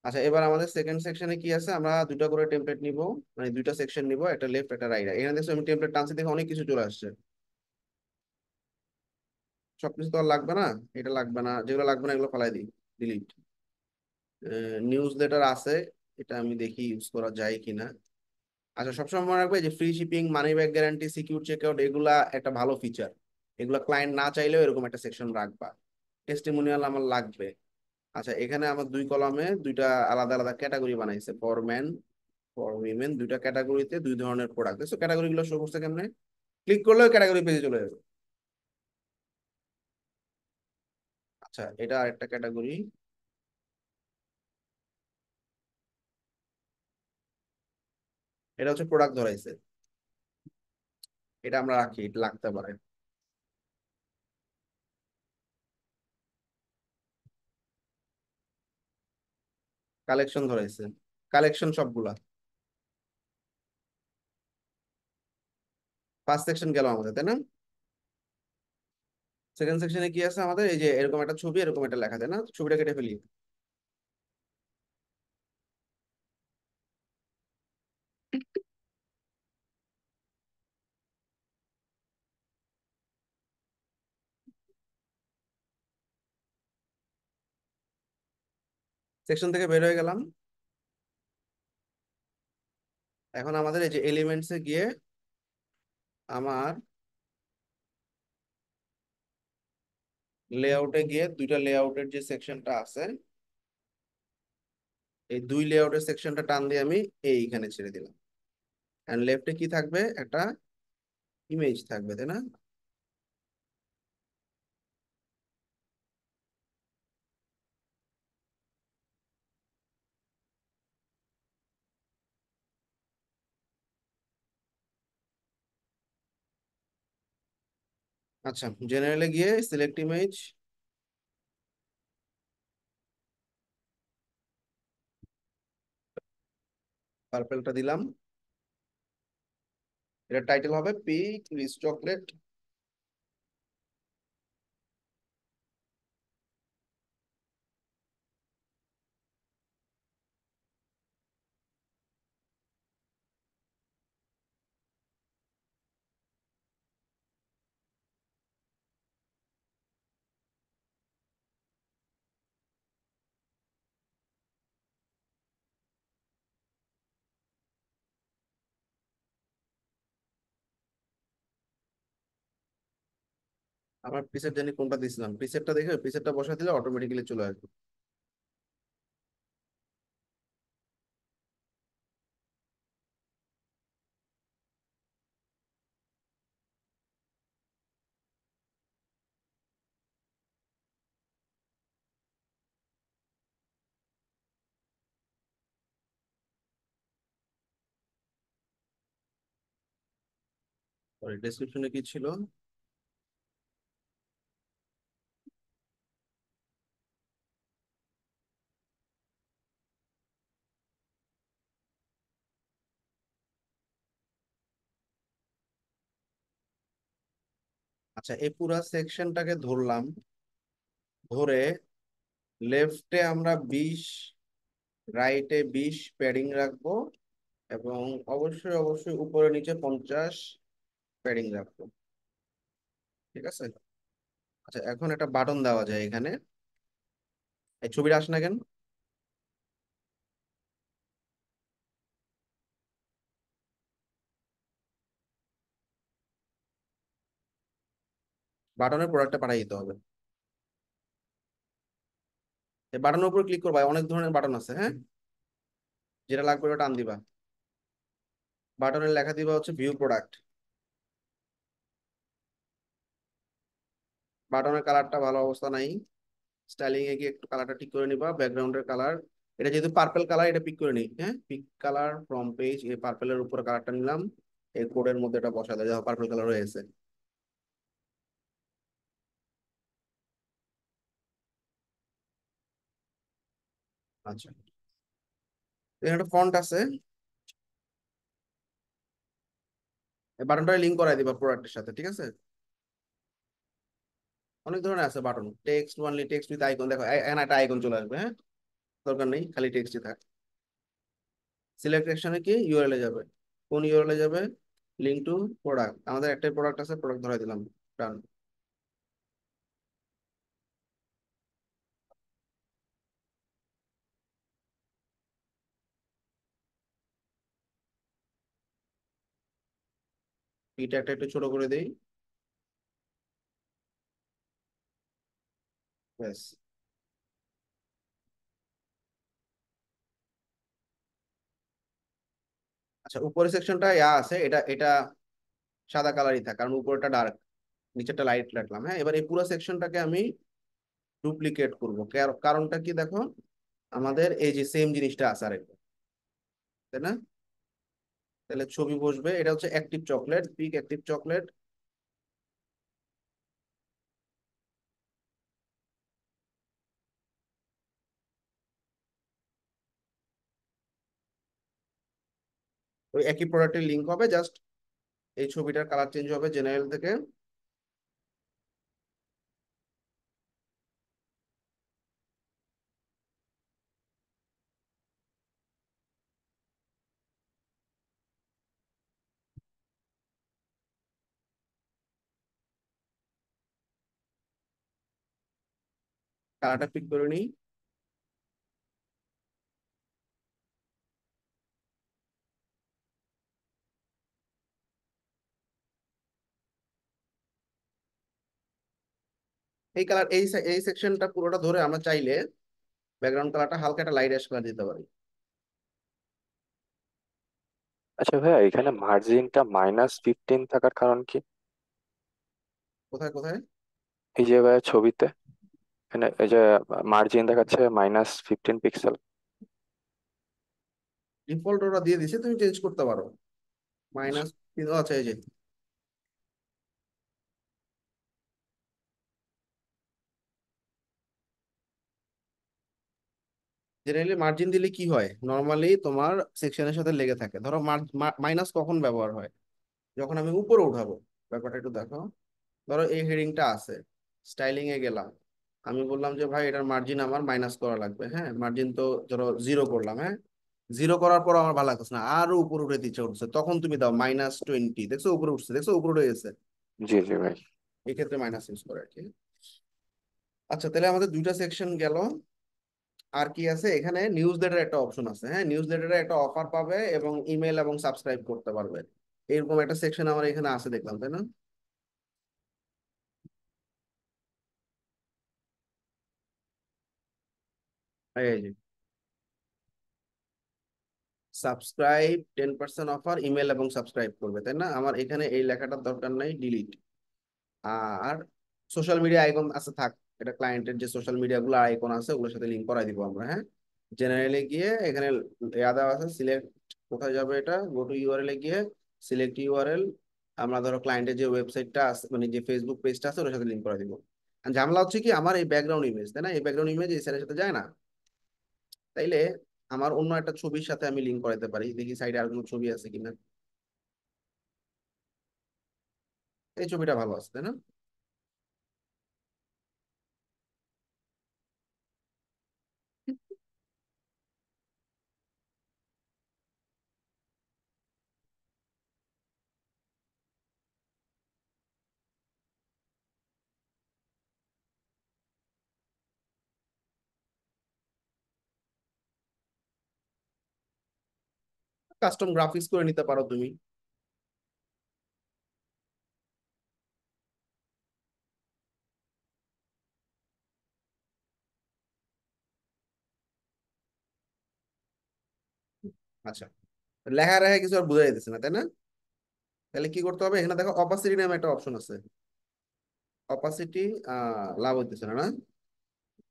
আচ্ছা, এবার আমাদের সেকেন্ড সেকশনে কি আছে, আমরা দুটা করে টেমপ্লেট নিব, মানে দুইটা সেকশন নিব, একটা লেফট একটা রাইট। এখানে দেখছো আমি টেমপ্লেট টানছি দেখে অনেক কিছু চলে আসছে। সবকিছু তো আর লাগবে না, এটা লাগবে না, যেগুলো লাগবে না এগুলো ফেলাই দিই, ডিলিট। নিউজ লেটার আছে, এটা আমি দেখি ইউজ করা যায় কিনা। আচ্ছা, সবসময় মনে রাখবে যে free shipping, money back guarantee, secure checkout, এগুলা একটা ভালো ফিচার। এগুলা ক্লায়েন্ট না চাইলেও এরকম একটা সেকশন রাখবা। টেস্টিমোনিয়াল আমার লাগবে। আচ্ছা, এখানে আমার দুই কলামে দুইটা আলাদা আলাদা ক্যাটাগরি বানাইছে, ফর ম্যান, ফর উইমেন, দুইটা ক্যাটাগরিতে দুই ধরনের প্রোডাক্ট। দেখছো ক্যাটাগরি গুলো শো করছে কেমনে? ক্লিক করলেও ক্যাটাগরি পেজে চলে যাবে। আচ্ছা, এটা আরেকটা ক্যাটাগরি, এটা হচ্ছে প্রোডাক্ট ধরাইছে, এটা আমরা রাখি, এটা লাগতে পারে। কালেকশন ধরাইছে, কালেকশন সবগুলা। ফার্স্ট সেকশন গেল আমাদের, তাই না? সেকেন্ড সেকশনে কি আছে আমাদের, এই যে এরকম একটা ছবি, এরকম একটা লেখা, তাই না? ছবিটা কেটে ফেলি। সেকশন থেকে বের হয়ে গেলাম। এখন আমাদের এই যে এলিমেন্টসে গিয়ে আমার লেআউটে গিয়ে দুইটা লেআউটের যে সেকশনটা আছে, এই দুই লেআউটের সেকশনটা টান দিয়ে আমি এইখানে ছেড়ে দিলাম। এন্ড লেফটে কি থাকবে, একটা ইমেজ থাকবে, তাই না? আচ্ছা, জেনারেলে গিয়ে সিলেক্ট ইমেজ, পার্পেলটা দিলাম। এটা টাইটেল হবে পিক রিচ চকলেট। আমার প্রিসেট জানি কোনটা দিছিলাম, প্রিসেটটা দেখে প্রিসেটটা বসা দিলে অটোমেটিক্যালি চলে আসবে। ডেসক্রিপশনে কি ছিল? আচ্ছা, এই পুরা সেকশনটাকে ধরলাম, ধরে লেফটে আমরা 20, রাইটে 20 প্যাডিং রাখবো, এবং অবশ্যই অবশ্যই উপরে নিচে 50 প্যাডিং রাখবো। ঠিক আছে। আচ্ছা, এখন একটা বাটন দেওয়া যায় এখানে, এই ছবিটা আসে না কেন? বাটনের প্রোডাক্টটা পাঠিয়ে দিতে হবে। এই বাটনের উপর ক্লিক করবা, অনেক ধরনের বাটন আছে, হ্যাঁ? যেটা লাগবে ওটা টান দিবা। বাটনের লেখা দিবা হচ্ছে ভিউ প্রোডাক্ট। বাটনের কালারটা ভালো অবস্থা নাই, স্টাইলিং এ গিয়ে একটু কালারটা ঠিক করে নিবা, ব্যাকগ্রাউন্ডের কালার। এটা যেহেতু পার্পল কালার, এটা পিক করে নিই, হ্যাঁ? পিক কালার ফ্রম পেজ, এই পার্পলের উপর কালারটা নিলাম, এই কোডের মধ্যে এটা বসা দেয়, দেখো পার্পল কালার হয়ে গেছে। আচ্ছা, এখানে একটা ফন্ট আছে, এই বাটনটা লিঙ্ক করাই দিবা প্রোডাক্টের সাথে, ঠিক আছে? অনেক ধরনের আছে button, text only, text with icon. দেখো এখানে একটা আইকন চলে আসবে, হ্যাঁ, দরকার নেই, খালি টেক্সটই থাক। সিলেক্ট অ্যাকশনে কি ইউআরএল এ যাবে, কোন ইউআরএল এ যাবে, লিঙ্ক টু প্রোডাক্ট, আমাদের একটাই প্রোডাক্ট আছে, প্রোডাক্ট ধরাই দিলাম, ডান। এটা একটা একটু ছোট করে দেই, ব্যাস। আচ্ছা, উপরের সেকশনটা ইয়া আছে, এটা এটা সাদা কালারই থাক, কারণ উপরটা ডার্ক, নিচেরটা লাইট রাখলাম। হ্যাঁ, এবার এই পুরো সেকশনটাকে আমি ডুপ্লিকেট করব। কারণটা কি দেখো, আমাদের এই যে সেম জিনিসটা আছে আরেকটা, তাই না? তাহলে ছবি বসবে, এটা হচ্ছে active chocolate, Peak active chocolate. ওই একই প্রোডাক্টের লিঙ্ক হবে, জাস্ট এই ছবিটার কালার চেঞ্জ হবে জেনারেল থেকে। কালারটা পিক করে নিই। এই কালার, এই সেকশনটা পুরোটা ধরে আমরা চাইলে ব্যাকগ্রাউন্ড কালারটা হালকা একটা লাইট অ্যাশ কালার দিতে পারি। আচ্ছা ভাইয়া, এখানে মার্জিনটা -15 থাকার কারণ কি? কোথায় কোথায়? এই যে ভাইয়া ছবিতে, এখানে এই যে মার্জিন দেখাচ্ছে -15 পিক্সেল। ডিফল্ট ওরা দিয়ে দিছে, তুমি চেঞ্জ করতে পারো। মাইনাস, আচ্ছা এই যে জেনারেলি মার্জিন দিলে কি হয়, নর্মালি তোমার সেকশনের সাথে লেগে থাকে। ধরো মাইনাস কখন ব্যবহার হয়, যখন আমি উপরে উঠাবো। ব্যাপারটা একটু দেখো, ধরো এই হেডিংটা আছে, স্টাইলিং এ গেলাম, আমি বললাম যে ভাই এটার মার্জিন আমার মাইনাস করা লাগবে। হ্যাঁ, মার্জিন তো ধরো 0 করলাম। হ্যাঁ, 0 করার পর আমার ভালো লাগতেছে না, আরো উপরে উঠে দিচ্ছে, উঠছে, তখন তুমি দাও -20। দেখছো উপরে উঠছে, দেখছো উপরে উঠে গেছে, জি জি ভাই। এই ক্ষেত্রে মাইনাস ইউজ করে আর কি। আচ্ছা, তাহলে আমাদের দুইটা সেকশন গেল। আর কি আছে এখানে, নিউজ লেটার একটা অপশন আছে। হ্যাঁ, নিউজ লেটারে একটা অফার পাবে এবং ইমেল এবং সাবস্ক্রাইব করতে পারবে, এরকম একটা সেকশন আমার এখানে আছে দেখলাম, তাই না? এই যে সাবস্ক্রাইব 10% অফার, ইমেল এবং সাবস্ক্রাইব করবে, তাই না? আমার এখানে এই লেখাটার দরকার নাই, ডিলিট। আর সোশ্যাল মিডিয়া আইকন আছে, থাক। এটা ক্লায়েন্টের যে সোশ্যাল মিডিয়া গুলো আইকন আছে, ওগুলোর সাথে লিঙ্ক করাই দিব আমরা। হ্যাঁ, জেনারেলে গিয়ে এখানে ইয়াদা আছে, সিলেক্ট, কোথায় যাবে এটা, গো টু ইউআরএল এ গিয়ে সিলেক্ট ইউআরএল। আমরা ধরো ক্লায়েন্টের যে ওয়েবসাইটটা আছে, মানে যে ফেসবুক পেজটা আছে, ওর সাথে লিঙ্ক করে দিব। আর ঝামেলা হচ্ছে কি, আমার এই ব্যাকগ্রাউন্ড ইমেজ, তাই না, এই ব্যাকগ্রাউন্ড ইমেজ এই স্যারের সাথে যায় না। তাইলে আমার অন্য একটা ছবির সাথে আমি লিঙ্ক করাতে পারি, দেখি সাইডে আর কোনো ছবি আছে কিনা। এই ছবিটা ভালো আছে, তাই না? কাস্টম গ্রাফিক্স করে নিতে পারো তুমি। আচ্ছা, লেখা রেখা কিছু আর বোঝা যাইতেছে না, তাই না? তাহলে কি করতে হবে, এখানে দেখো অপাসিটি নামে একটা অপশন আছে, অপাসিটি লাভ হইতেছে না, না?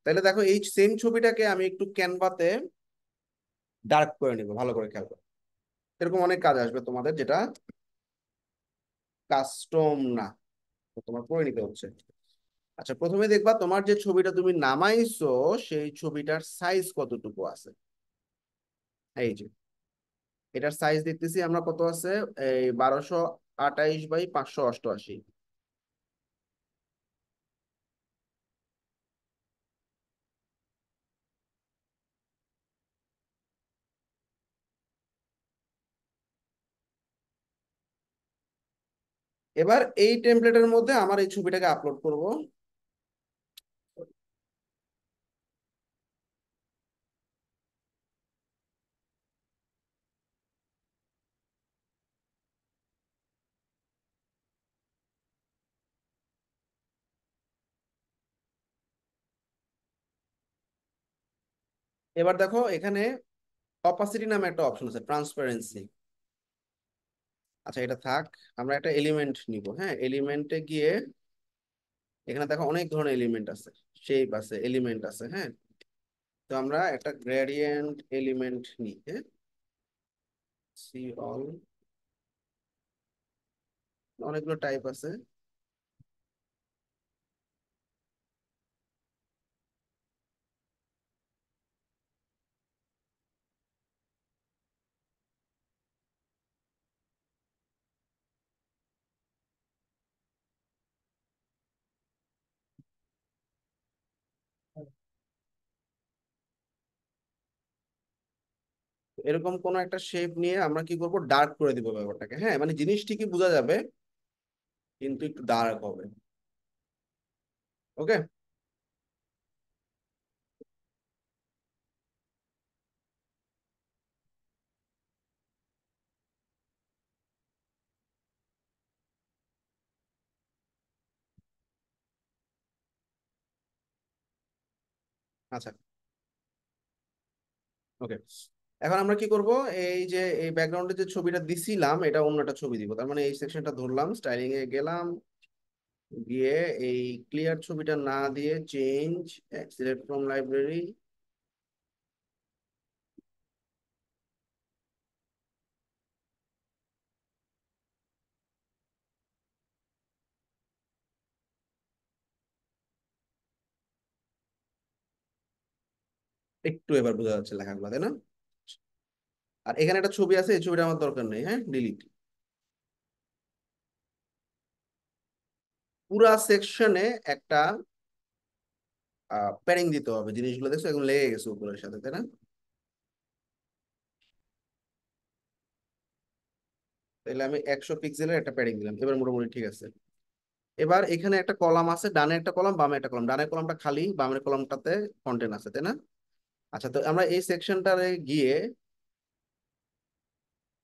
তাহলে দেখো এই সেম ছবিটাকে আমি একটু ক্যানভাতে ডার্ক করে নিবো, ভালো করে খেয়াল করো। এরকম অনেক কাজ আসবে তোমাদের, যেটা কাস্টম না, তো তোমার করে নিতে হচ্ছে। আচ্ছা, প্রথমে দেখবা তোমার যে ছবিটা তুমি নামাইছো, সেই ছবিটার সাইজ কতটুকু আছে। এই যে এটার সাইজ দেখতেছি আমরা, কত আছে, এই 1228 বাই 588। এবার এই টেমপ্লেটের মধ্যে আমার এই ছবিটাকে আপলোড করব। এবার দেখো এখানে অপাসিটি নামে একটা অপশন আছে, ট্রান্সপারেন্সি। আচ্ছা এটা থাক, আমরা একটা এলিমেন্ট নিব। হ্যাঁ, এলিমেন্টে গিয়ে এখানে দেখো অনেক ধরনের এলিমেন্ট আছে, শেপ আছে, এলিমেন্ট আছে। হ্যাঁ, তো আমরা একটা গ্রেডিয়েন্ট এলিমেন্ট নিই। হ্যাঁ, সি অল, অনেকগুলো টাইপ আছে। এরকম কোন একটা শেপ নিয়ে আমরা কি করব, ডার্ক করে দিব ব্যাপারটাকে। হ্যাঁ, মানে জিনিস ঠিকই বোঝা যাবে কিন্তু একটু ডার্ক হবে। ওকে। আচ্ছা, ওকে। এখন আমরা কি করব, এই যে এই ব্যাকগ্রাউন্ডে যে ছবিটা দিছিলাম এটা অন্য একটা ছবি দিব। তার মানে এই সেকশনটা ধরলাম, স্টাইলিং এ গেলাম, গিয়ে এই ক্লিয়ার ছবিটা না দিয়ে চেঞ্জ, সিলেক্ট ফ্রম লাইব্রেরি। একটু এবার বোঝা যাচ্ছে লেখাগুলো, তাই না? আর এখানে একটা ছবি আছে, এই ছবিটা আমার দরকার নেই। হ্যাঁ, ডিলিট। পুরা সেকশনে একটা প্যাডিং দিতে হবে। জিনিসগুলো দেখছো এখন লেগে গেছে উপরের সাথে, তাই না? তাহলে আমি 100 পিক্সেলের একটা প্যাডিং দিলাম, এবার মোটামুটি ঠিক আছে। এবার এখানে একটা কলাম আছে, ডানে একটা কলাম, বামে একটা কলাম। ডানের কলামটা খালি, বামের কলামটাতে কন্টেন্ট আছে, তাই না? আচ্ছা, তো আমরা এই সেকশনটারে গিয়ে,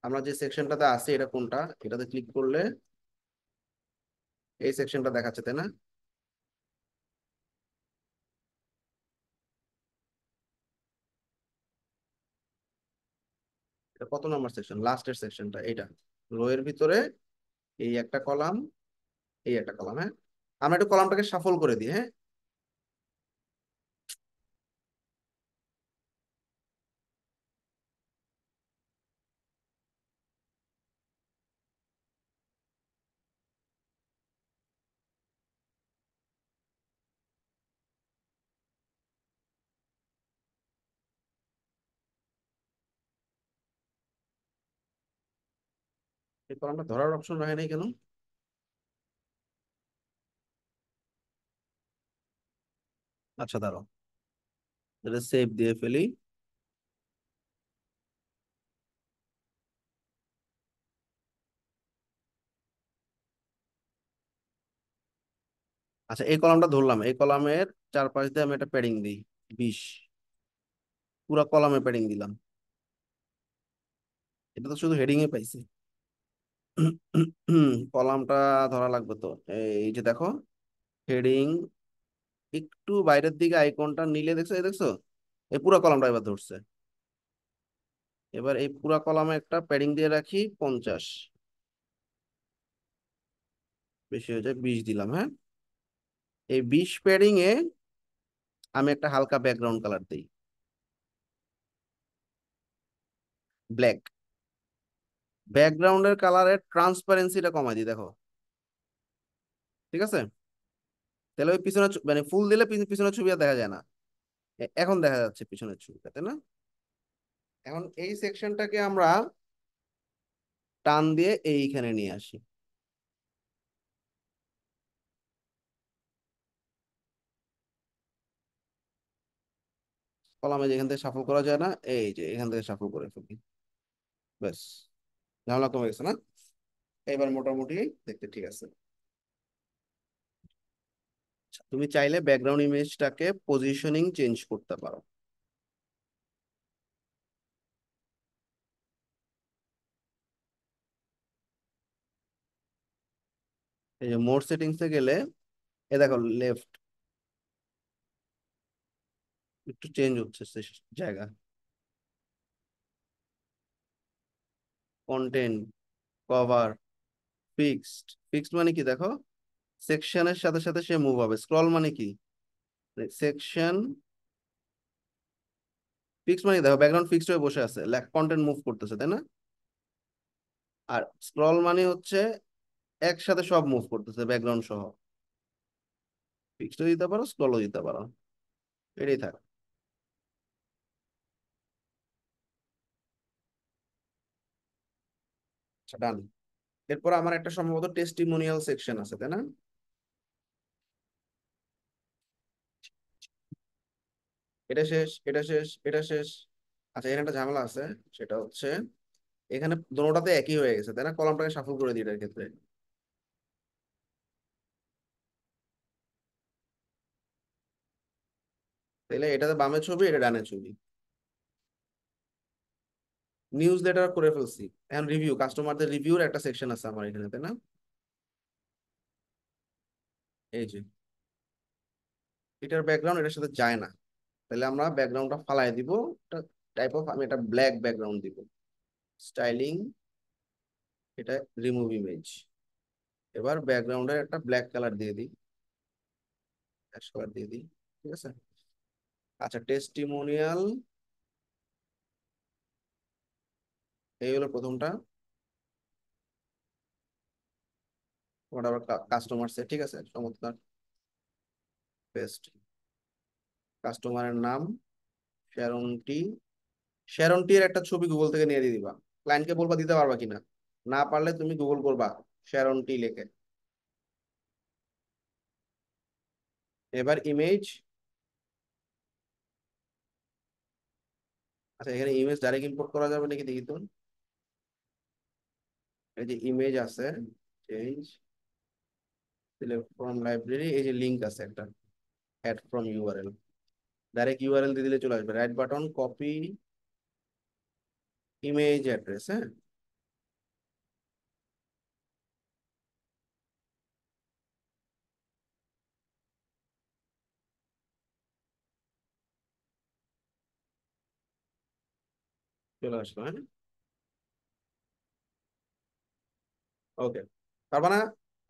আমরা যে সেকশনটাতে আছি এটা কোনটা, এটাতে ক্লিক করলে এই সেকশনটা দেখাচ্ছে, তাই না? এটা কত নম্বর সেকশন, লাস্টের সেকশনটা এটা। রো এর ভিতরে এই একটা কলাম, এই একটা কলাম। হ্যাঁ, আমরা একটু কলামটাকে শাফল করে দিই। হ্যাঁ, এই কলামটা ধরার অপশন রাখে নাই কেন? আচ্ছা দাঁড়াও, এটা সেভ দিয়ে ফেলি। আচ্ছা, এই কলামটা ধরলাম, এই কলামের চারপাশ দিয়ে আমি একটা প্যাডিং দিই 20, পুরো কলামে প্যাডিং দিলাম। এটা তো শুধু হেডিং এ পাইছি। কলামটা ধরা লাগবে তো। এই যে দেখো, হেডিং একটু বাইরের দিকে আইকনটা নিলে দেখছো, এই দেখছো, এই পুরো কলামটা এবার ধরছে। এবার এই পুরো কলামে একটা প্যাডিং দিয়ে রাখি 50, বেশি হয়ে যায় 20 দিলাম। হ্যাঁ, এই 20 প্যাডিং এ আমি একটা হালকা ব্যাকগ্রাউন্ড কালার দিই, ব্ল্যাক। ব্যাকগ্রাউন্ডের কালারের ট্রান্সপারেন্সিটা কমাই দিই, দেখো। ঠিক আছে, তাহলে ওই পিছনে মানে ফুল দিলে পিছনের ছবি আর দেখা যায় না। এখন দেখা যাচ্ছে পিছনের ছবিটা, তাই না? এখন এই সেকশনটাকে আমরা টান দিয়ে এইখানে নিয়ে আসি। কলামে যেখান থেকে শাফল করা যায় না, এই যে এখান থেকে শাফল করে ফেলি। ব্যাস, ঝামেলা কমে গেছে না? এবার মোটামুটি দেখতে ঠিক আছে। আচ্ছা, তুমি চাইলে ব্যাকগ্রাউন্ড ইমেজটাকে পজিশনিং চেঞ্জ করতে পারো। এই যে মোড সেটিংসে গেলে এ দেখো লেফট একটু চেঞ্জ হচ্ছে জায়গা। Content, cover, fixed. ফিক্সড মানে কি দেখো, সেকশনের সাথে সাথে সে মুভ হবে। স্ক্রল মানে কি, সেকশন। ফিক্সড মানে কি? দেখো ব্যাকগ্রাউন্ড ফিক্সড হয়ে বসে আছে, কন্টেন্ট মুভ করতেছে, তাই না? আর স্ক্রল মানে হচ্ছে একসাথে সব মুভ করতেছে ব্যাকগ্রাউন্ড সহ। ফিক্সডও দিতে পারো, স্ক্রলও দিতে পারো, এটাই থাক। আচ্ছা ডান। এরপর আমার একটা সম্ভবত টেস্টিমোনিয়াল সেকশন আছে, তাই না? এটা শেষ, এটা শেষ, এটা শেষ। আচ্ছা এখানে একটা ঝামেলা আছে, সেটা হচ্ছে এখানে দোনোটাতে একই হয়ে গেছে, তাই না? কলামটাকে শাফল করে দিই এটার ক্ষেত্রে। তাহলে এটাতে বামে ছবি, এটা ডানে ছবি। নিউজ লেটার করে ফেলছি। এখন রিভিউ, কাস্টমারদের রিভিউর একটা সেকশন আছে আমার এখানে, তাই না? এই যে এটার ব্যাকগ্রাউন্ড এটার সাথে যায় না, তাহলে আমরা ব্যাকগ্রাউন্ডটা ফালাই দিব। এটা টাইপ অফ, আমি এটা ব্ল্যাক ব্যাকগ্রাউন্ড দিব। স্টাইলিং, এটা রিমুভ ইমেজ। এবার ব্যাকগ্রাউন্ডের একটা ব্ল্যাক কালার দিয়ে দিই, অ্যাশ কালার দিয়ে দিই। ঠিক আছে। আচ্ছা টেস্টিমোনিয়াল, এই হলো প্রথমটা। ওটা আবার কাস্টমার সে, ঠিক আছে, চমৎকার। পেস্ট। কাস্টমারের নাম শ্যারন টি। শ্যারন টি এর একটা ছবি গুগল থেকে নিয়ে দিয়ে দিবা। ক্লায়েন্টকে বলবা দিতে পারবা কিনা, না পারলে তুমি গুগল করবা শ্যারন টি লিখে। এবার ইমেজ। আচ্ছা এখানে ইমেজ ডাইরেক্ট ইম্পোর্ট করা যাবে নাকি দেখি তো। এই যে ইমেজ আছে, চেঞ্জ, সিলেক্ট ফ্রম লাইব্রেরি, এই যে লিংক আছে একটা, add from URL. Direct URL দিয়ে দিলে চলে আসবে। Right button, copy image address. হ্যাঁ, চলে আসলো। হ্যাঁ, ওকে। পারবা না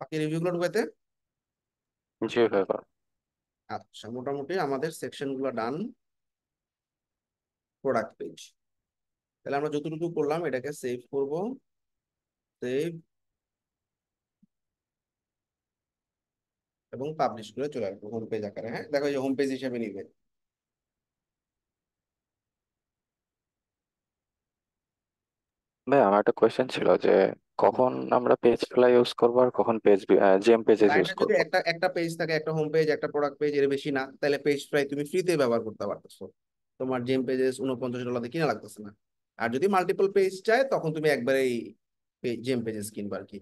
বাকি রিভিউ গুলো ঢুকাইতে? জি ভাইয়া। আচ্ছা মোটামুটি আমাদের সেকশন গুলো ডান। প্রোডাক্ট পেজ, তাহলে আমরা যতটুকু করলাম এটাকে সেভ করব। সেভ এবং পাবলিশ করে চলে আসবো হোম পেজ আকারে। হ্যাঁ দেখো এই হোম পেজ হিসেবে নিবে। ভাই আমার একটা কোয়েশ্চেন ছিল যে কখন আমরা পেজ ফ্লাই ইউজ করবো আর কখন পেজ জেম পেজেস ইউজ ক্লায়েন্টের যদি করবো? একটা একটা পেজ থাকে, একটা হোম পেজ একটা প্রোডাক্ট পেজ, এর বেশি না, তাহলে পেজ প্রায় তুমি ফ্রিতে ব্যবহার করতে পারতেছো। তোমার জেম পেজেস $49 দিয়ে কিনা লাগতেছে না। আর যদি মাল্টিপল পেজ চায় তখন তুমি একবারেই জেম পেজেস কিনবা আর কি।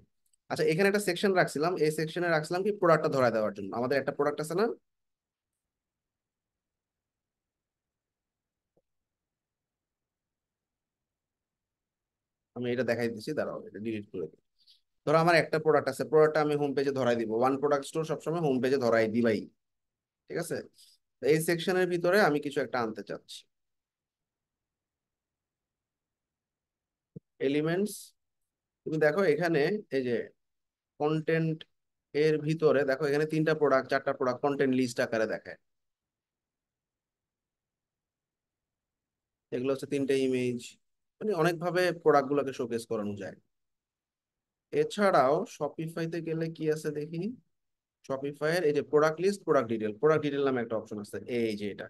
আচ্ছা এখানে একটা সেকশন রাখছিলাম, এই সেকশনে রাখছিলাম কি প্রোডাক্টটা ধরায় দেওয়ার জন্য। আমাদের একটা প্রোডাক্ট আছে না, আমি এটা দেখাই দিচ্ছি, দাঁড়াও এটা ডিলিট করে দিই। ধরো আমার একটা প্রোডাক্ট আছে, প্রোডাক্টটা আমি হোম পেজে ধরাই দিব। ওয়ান প্রোডাক্ট স্টোর সবসময় হোম পেজে ধরাই দিবাই। ঠিক আছে। তো এই সেকশনের ভিতরে আমি কিছু একটা আনতে চাচ্ছি। এলিমেন্টস, তুমি দেখো এখানে এই যে কন্টেন্ট এর ভিতরে দেখো এখানে তিনটা প্রোডাক্ট চারটা প্রোডাক্ট কন্টেন্ট লিস্ট আকারে দেখায়। এগুলো হচ্ছে তিনটে ইমেজ, মানে অনেকভাবে প্রোডাক্ট গুলোকে শোকেস করানো যায়। এছাড়াও শপিফাইতে গেলে কি আছে দেখি। শপিফাইয়ের এই যে product list, product detail, product detail নামে একটা অপশন আছে, এই যে এটা।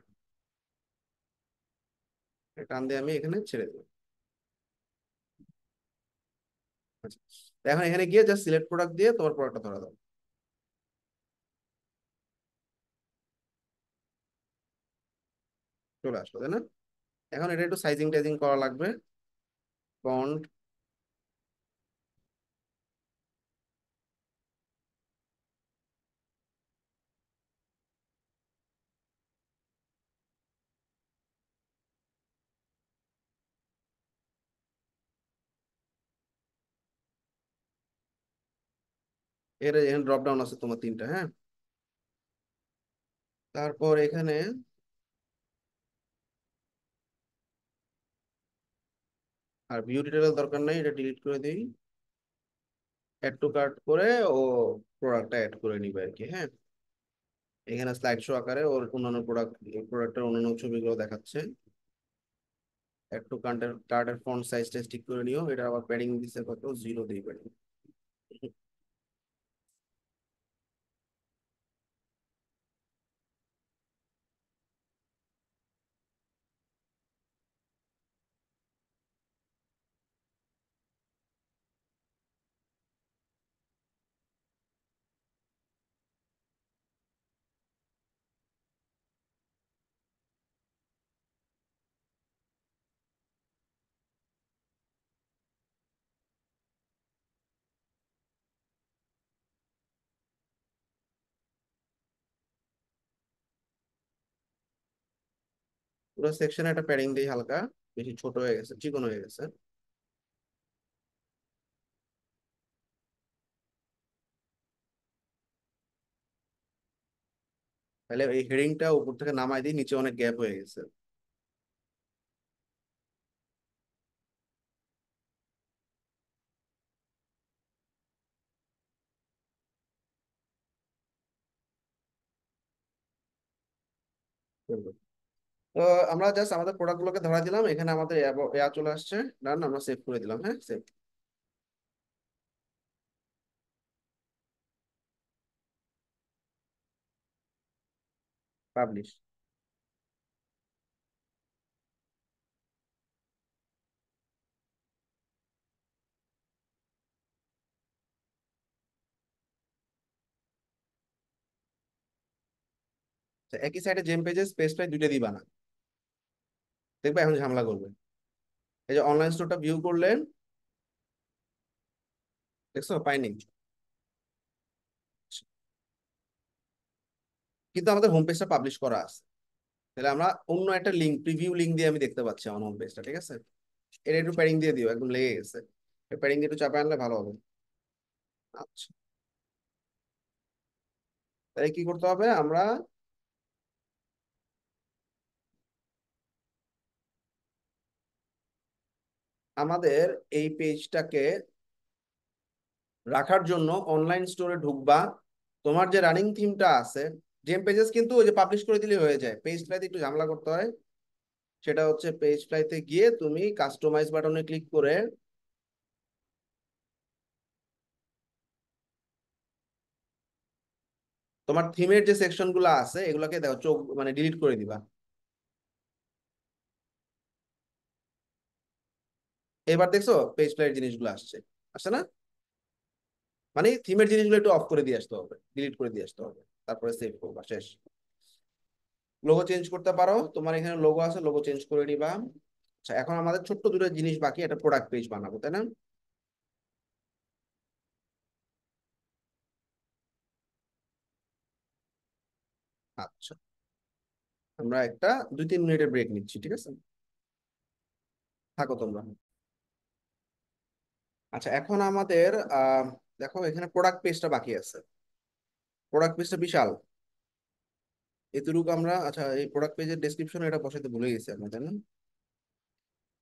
টান দিয়ে আমি এখানে ছেড়ে দেবো। আচ্ছা, এখন এখানে গিয়ে জাস্ট সিলেক্ট প্রোডাক্ট দিয়ে তোমার প্রোডাক্টটা ধরা দাও, চলে আসলো, তাই না? এখন এটা একটু সাইজিং টাইজিং করা লাগবে। ফন্ট, এর এখানে ড্রপ ডাউন আছে তোমার তিনটা, হ্যাঁ। তারপর এখানে আর ভিউ ডিটেল দরকার নাই, এটা ডিলিট করে দিই। অ্যাড টু কার্ট করে ও প্রোডাক্টটা অ্যাড করে নিবে আর কি, হ্যাঁ। এখানে স্লাইড শো আকারে ওর অন্যান্য প্রোডাক্টের অন্যান্য ছবিগুলো দেখাচ্ছে। অ্যাড টু কার্টের ফন্ট সাইজটা ঠিক করে নিও। এটা আবার প্যাডিং দিছে কত, 0 দিই প্যাডিং। পুরো সেকশনে একটা প্যাডিং দিই হালকা, বেশি ছোট হয়ে গেছে, চিকন হয়ে গেছে। তাহলে এই হেডিংটা উপর থেকে নামাই দিই, নিচে অনেক গ্যাপ হয়ে গেছে। তো আমরা জাস্ট আমাদের প্রোডাক্ট গুলোকে ধরা দিলাম, এখানে আমাদের চলে আসছে। ডান, আমরা সেভ করে দিলাম, হ্যাঁ সেভ। পাবলিশ। একই সাইডে জেম পেজেস পেজ প্রায় দুইটা দিবা না, দেখবে এখন ঝামেলা করবে। এই যে অনলাইন স্টোরটা ভিউ করলেন, দেখছো পাইনি, কিন্তু আমাদের হোম পেজটা পাবলিশ করা আছে। তাহলে আমরা অন্য একটা লিঙ্ক, প্রিভিউ লিঙ্ক দিয়ে আমি দেখতে পাচ্ছি আমার হোম পেজটা, ঠিক আছে। এটা একটু প্যাডিং দিয়ে দিও, একদম লেগে গেছে। প্যাডিং দিয়ে একটু চাপে আনলে ভালো হবে। আচ্ছা, তাহলে কি করতে হবে আমরা, আমাদের এই পেজটাকে রাখার জন্য অনলাইন স্টোরে ঢুকবা। তোমার যে রানিং থিমটা আছে, জেম পেজেস কিন্তু ওই যে পাবলিশ করে দিলে হয়ে যায়, পেজ ফ্লাইতে একটু ঝামেলা করতে হয়। সেটা হচ্ছে পেজ ফ্লাইতে গিয়ে তুমি কাস্টমাইজ বাটনে ক্লিক করে তোমার থিমের যে সেকশন গুলো আছে এগুলোকে দেখো চোখ মানে ডিলিট করে দিবা। এবার দেখছো পেজ ফ্লাইয়ের জিনিসগুলো আসছে, আসছে না? মানে থিমের জিনিসগুলো একটু অফ করে দিয়ে আসতে হবে, ডিলিট করে দিয়ে আসতে হবে, তারপরে সেভ করবা, শেষ। লোগো চেঞ্জ করতে পারো, তোমার এখানে লোগো আছে, লোগো চেঞ্জ করে নিবা। আচ্ছা, এখন আমাদের ছোট্ট দুটো জিনিস বাকি, একটা প্রোডাক্ট পেজ বানাবো, তাই না? আচ্ছা, আমরা একটা 2-3 মিনিটের ব্রেক নিচ্ছি, ঠিক আছে? থাকো তোমরা। আচ্ছা, এখন আমাদের দেখো এখানে প্রোডাক্ট পেজটা বাকি আছে। প্রোডাক্ট পেজটা বিশাল, এতটুকু আমরা, আচ্ছা এই প্রোডাক্ট পেজের ডেসক্রিপশনে এটা বসাইতে ভুলে গেছি আমরা, তাই না?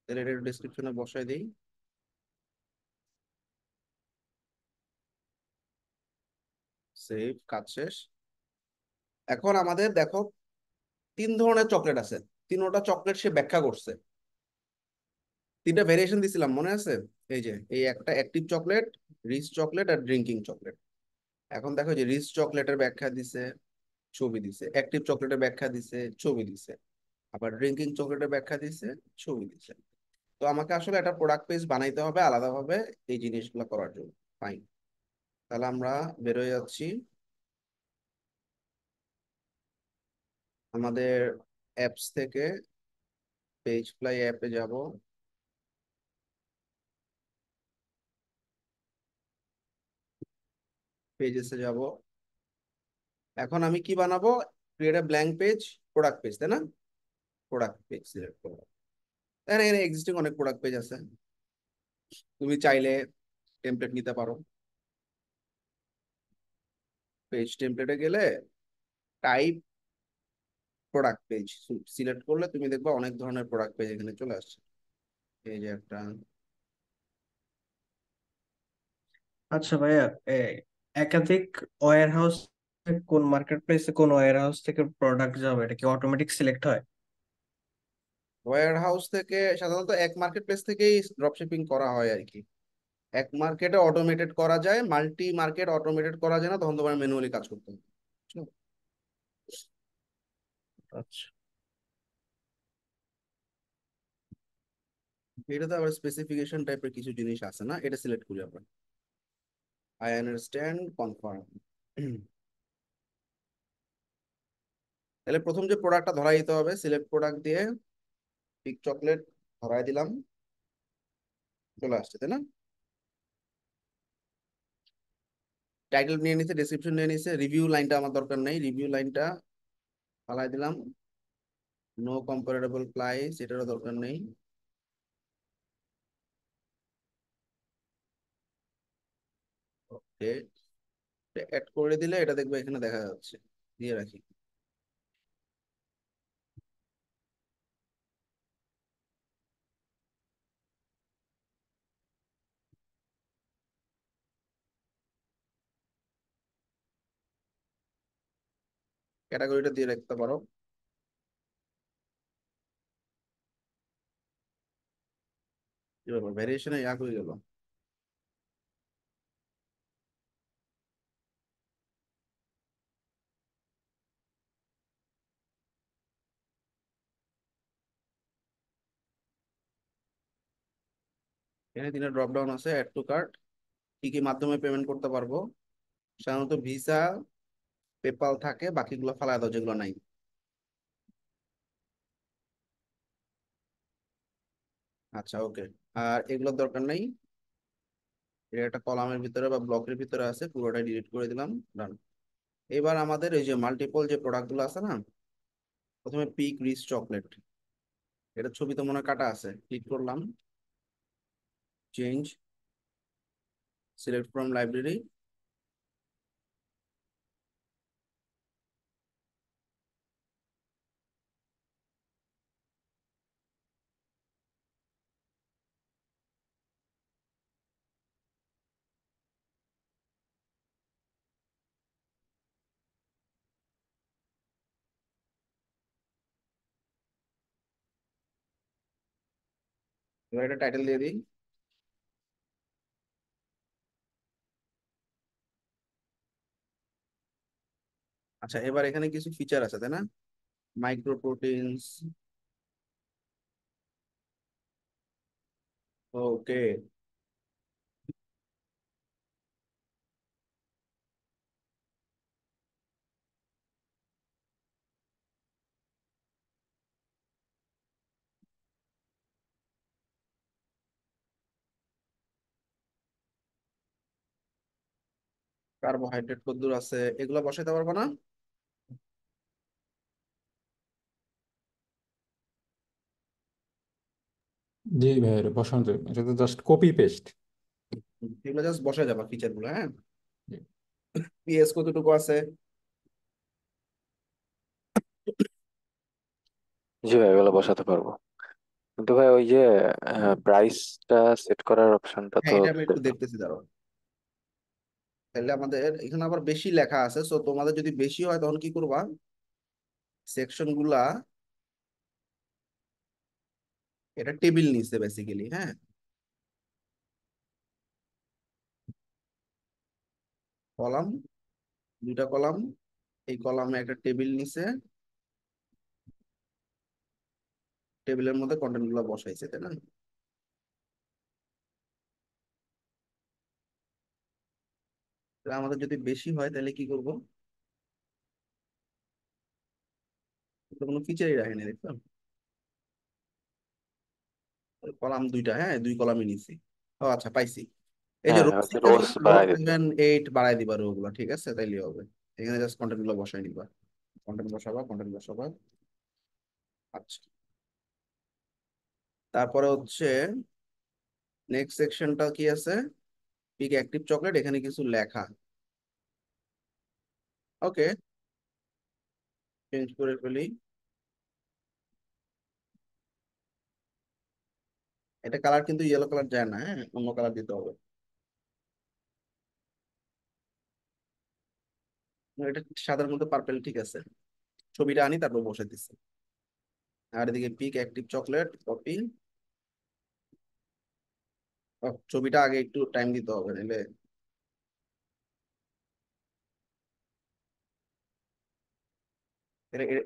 তাহলে এটা ডেসক্রিপশনে বসাই দিই। সেভ, কাজ শেষ। এখন আমাদের দেখো 3 ধরনের চকলেট আছে, তিনোটা চকলেট সে ব্যাখ্যা করছে। 3টা ভেরিয়েশন দিছিলাম, মনে আছে? এই যে এই একটা অ্যাক্টিভ চকলেট, রিচ চকলেট আর ড্রিঙ্কিং চকলেট। এখন দেখো যে রিচ চকলেটের ব্যাখ্যা দিছে, ছবি দিছে। অ্যাক্টিভ চকলেটের ব্যাখ্যা দিছে, ছবি দিছে। আবার ড্রিঙ্কিং চকলেটের ব্যাখ্যা দিছে, ছবি দিছে। তো আমাকে আসলে একটা প্রোডাক্ট পেজ বানাইতে হবে আলাদাভাবে এই জিনিসগুলো করার জন্য। ফাইন, তাহলে আমরা বেরোয় যাচ্ছি। আমাদের অ্যাপস থেকে পেজ ফ্লাই অ্যাপে যাব, পেজেসে যাব। এখন আমি কি বানাবো? Create a blank page, product page, তাই না? প্রোডাক্ট পেজ সিলেক্ট করবো। এখানে এখানে এক্সিস্টিং অনেক প্রোডাক্ট পেজ আছে, তুমি চাইলে টেমপ্লেট নিতে পারো। পেজ টেমপ্লেটে গেলে টাইপ প্রোডাক্ট পেজ সিলেক্ট করলে তুমি দেখবা অনেক ধরনের প্রোডাক্ট পেজ এখানে চলে আসছে। এই যে একটা, আচ্ছা ভাইয়া, একাধিক ওয়্যার হাউস, কোন মার্কেট প্লেসে কোন ওয়্যার হাউস থেকে প্রোডাক্ট যাবে এটা কি অটোমেটিক সিলেক্ট হয়? ওয়্যার হাউস থেকে সাধারণত এক মার্কেট প্লেস থেকেই ড্রপ শিপিং করা হয় আর কি। এক মার্কেটে অটোমেটেড করা যায়, মাল্টি মার্কেট অটোমেটেড করা যায় না, তখন তোমার ম্যানুয়ালি কাজ করতে হবে। বুঝছো? আচ্ছা। এটাতে আবার স্পেসিফিকেশন টাইপের কিছু জিনিস আছে না, এটা সিলেক্ট করি আমরা। I understand, confirm. তাহলে প্রথম যে প্রোডাক্টটা ধরাই দিতে হবে, সিলেক্ট প্রোডাক্ট দিয়ে পিক চকলেট ধরাই দিলাম, চলে আসছে তাই না? টাইটেল নিয়ে নিছে, ডেসক্রিপশন নিয়ে নিছে, রিভিউ লাইনটা আমার দরকার নেই, রিভিউ লাইনটা ফালাই দিলাম। নো কম্পারেবল প্রাইস, এটারও দরকার নেই। ওকে, অ্যাড করে দিলে এটা দেখবে এখানে দেখা যাচ্ছে, দিয়ে রাখি। ক্যাটাগরিটা দিয়ে রাখতে পারো। কি ব্যাপার, ভ্যারিয়েশনে ইয়া হয়ে গেল? এখানে তিনটা ড্রপ ডাউন আছে, অ্যাড টু কার্ট। কি কি মাধ্যমে পেমেন্ট করতে পারবো? সাধারণত ভিসা, পেপাল থাকে, বাকিগুলো ফালায় দাও যেগুলো নাই। আচ্ছা, ওকে। আর এগুলোর দরকার নাই, এটা একটা কলামের ভিতরে বা ব্লকের ভিতরে আছে, পুরোটাই ডিলিট করে দিলাম, ডান। এবার আমাদের এই যে মাল্টিপল যে প্রোডাক্ট গুলো আছে না, প্রথমে পিক রিচ চকলেট, এটা ছবি তো মনে হয় কাটা আছে, ক্লিক করলাম, চেঞ্জ, সিলেক্ট ফ্রম লাইব্রেরি। এবার এটা টাইটেল দিয়ে দিই। আচ্ছা, এবার এখানে কিছু ফিচার আছে তাই না, মাইক্রো প্রোটিনস। ওকে, কার্বোহাইড্রেট কদ্দুর আছে, এগুলো বসাইতে পারবো না? জি ভাই, এটা বসানো যাবে, এটা তো জাস্ট কপি পেস্ট। এগুলো জাস্ট বসাই যাবা ফিচার গুলো, হ্যাঁ। পিএস কতটুকু আছে? জি ভাই, এগুলো বসাতে পারবো। কিন্তু ভাই ওই যে প্রাইসটা সেট করার অপশনটা হ্যাঁ, তো এটা আমি একটু দেখতেছি, দাঁড়াও। তাহলে আমাদের এখানে আবার বেশি লেখা আছে, সো তোমাদের যদি বেশি হয় তখন কি করবা, সেকশন গুলা, এটা টেবিল নিচ্ছে বেসিক্যালি, হ্যাঁ। কলাম, দুইটা কলাম, এই কলামে একটা টেবিল নিছে, টেবিলের মধ্যে কন্টেন্ট গুলো বসাইছে তাই না? তাহলে আমাদের যদি বেশি হয় তাহলে কি করব, তো কোনো ফিচারই রাখেনি, দেখলাম। কলাম দুইটা, হ্যাঁ, দুই কলামই নিছি। ও আচ্ছা, পাইছি। এই যে হ্যাঁ রো হ্যাঁ, ওই যে সিস্টেম, রোজ রো বাড়াই দিতে। 7 8 বাড়াই দিবা, রো গুলো ঠিক আছে, তাইলে হবে। এখানে জাস্ট কন্টেন্ট গুলো বসাই নিবা, কন্টেন্ট বসাবা, কন্টেন্ট বসাবা। আচ্ছা, তারপরে হচ্ছে নেক্সট সেকশনটা কি আছে, পিক অ্যাক্টিভ চকলেট, এখানে কিছু লেখা। ওকে, চেঞ্জ করে ফেলি। এটা কালার কিন্তু ইয়েলো কালার যায় না, হ্যাঁ, অন্য কালার দিতে হবে। এটা সাদার মধ্যে পার্পেল, ঠিক আছে। ছবিটা আনি তারপর বসে দিচ্ছি। আর এদিকে পিক অ্যাক্টিভ চকলেট কপি। ছবিটা আগে একটু টাইম দিতে হবে নাহলে।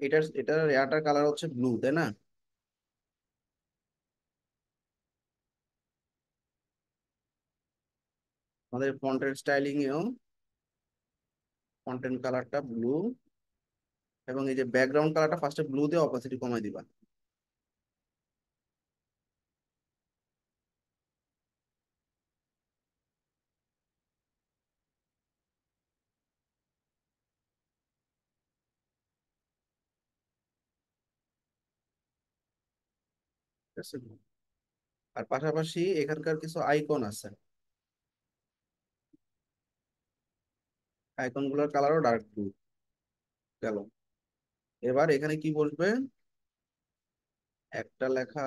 এটার এয়ারটার কালার হচ্ছে ব্লু, তাই না? আমাদের ফন্টের স্টাইলিং এও কন্টেন্ট কালারটা ব্লু, এবং এই যে ব্যাকগ্রাউন্ড কালারটা ফার্স্টে ব্লু দিয়ে অপাসিটি কমাই দিবা। ঠিক আছে। আর পাশাপাশি এখানকার কিছু আইকন আছে, আইকন গুলোর কালারও ডার্ক ব্লু। গেল। এবার এখানে কি বসবে? একটা লেখা।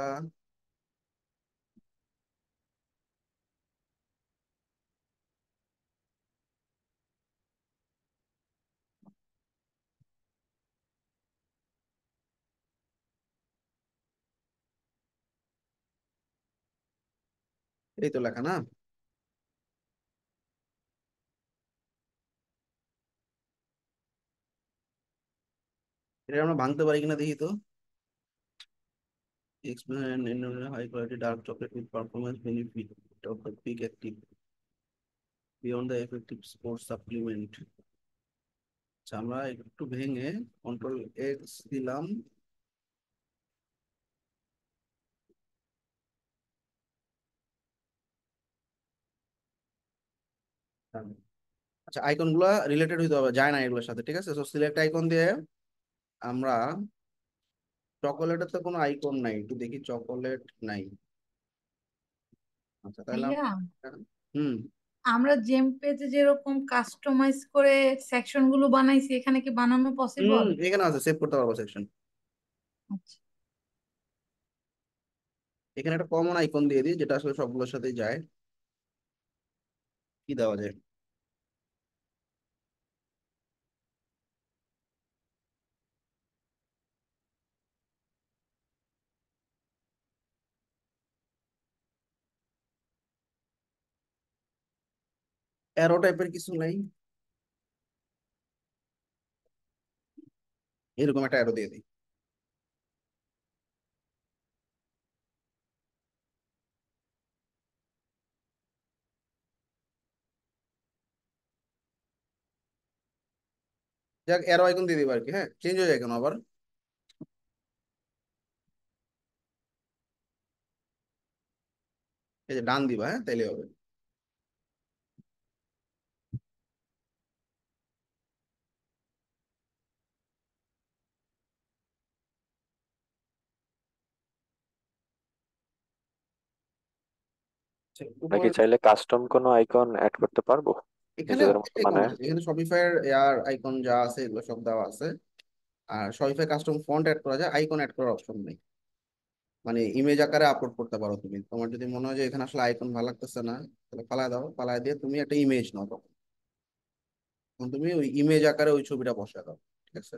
এই তো লেখা না? এটা আমরা ভাঙতে পারি কিনা দেখি তো। Explain in a high quality dark chocolate with performance benefit of the peak active beyond the effective sports supplement. আচ্ছা, আমরা একটু ভেঙে কন্ট্রোল এক্স দিলাম। আচ্ছা, আইকন গুলা রিলেটেড হইতে হবে, যায় না এগুলোর সাথে, ঠিক আছে। তো সিলেক্ট আইকন দিয়ে আমরা, চকোলেটের তো কোনো আইকন নাই, একটু দেখি চকোলেট নাই। আচ্ছা তাহলে ভাইয়া, হুম। আমরা জেম পেজে যেরকম কাস্টমাইজ করে সেকশন গুলো বানাইছি এখানে কি বানানো হুম, পসিবল? এখানে আছে, সেভ করতে পারবো সেকশন। আচ্ছা, এখানে একটা কমন আইকন দিয়ে দিই যেটা আসলে সবগুলোর সাথে যায়। কি দেওয়া যায়? অ্যারো টাইপের কিছু নাই? এরকম একটা অ্যারো দিয়ে দিই। যাক, অ্যারো আইকন দিয়ে দিই আর কি। হ্যাঁ, চেঞ্জ হয়ে যায় কেন আবার? এই যে ডান দিবা, হ্যাঁ, তাইলে হবে। আচ্ছা, আমরা কি উপরে চাইলে কাস্টম কোনো আইকন অ্যাড করতে পারবো এখানে নিজেদের অনেক মতো? আইকন মানে আছে, এখানে শপিফায়ার এয়ার আইকন যা আছে এগুলো সব দেওয়া আছে। আর শপিফাই কাস্টম ফন্ট অ্যাড করা যায়, আইকন অ্যাড করার অপশন নেই। মানে ইমেজ আকারে আপলোড করতে পারো তুমি। তোমার যদি মনে হয় যে এখানে আসলে আইকন ভালো লাগতেছে না, তাহলে ফালায় দাও, ফালায় দিয়ে তুমি একটা ইমেজ নাও তখন। তখন তুমি ওই ইমেজ আকারে ওই ছবিটা বসে দাও। ঠিক আছে,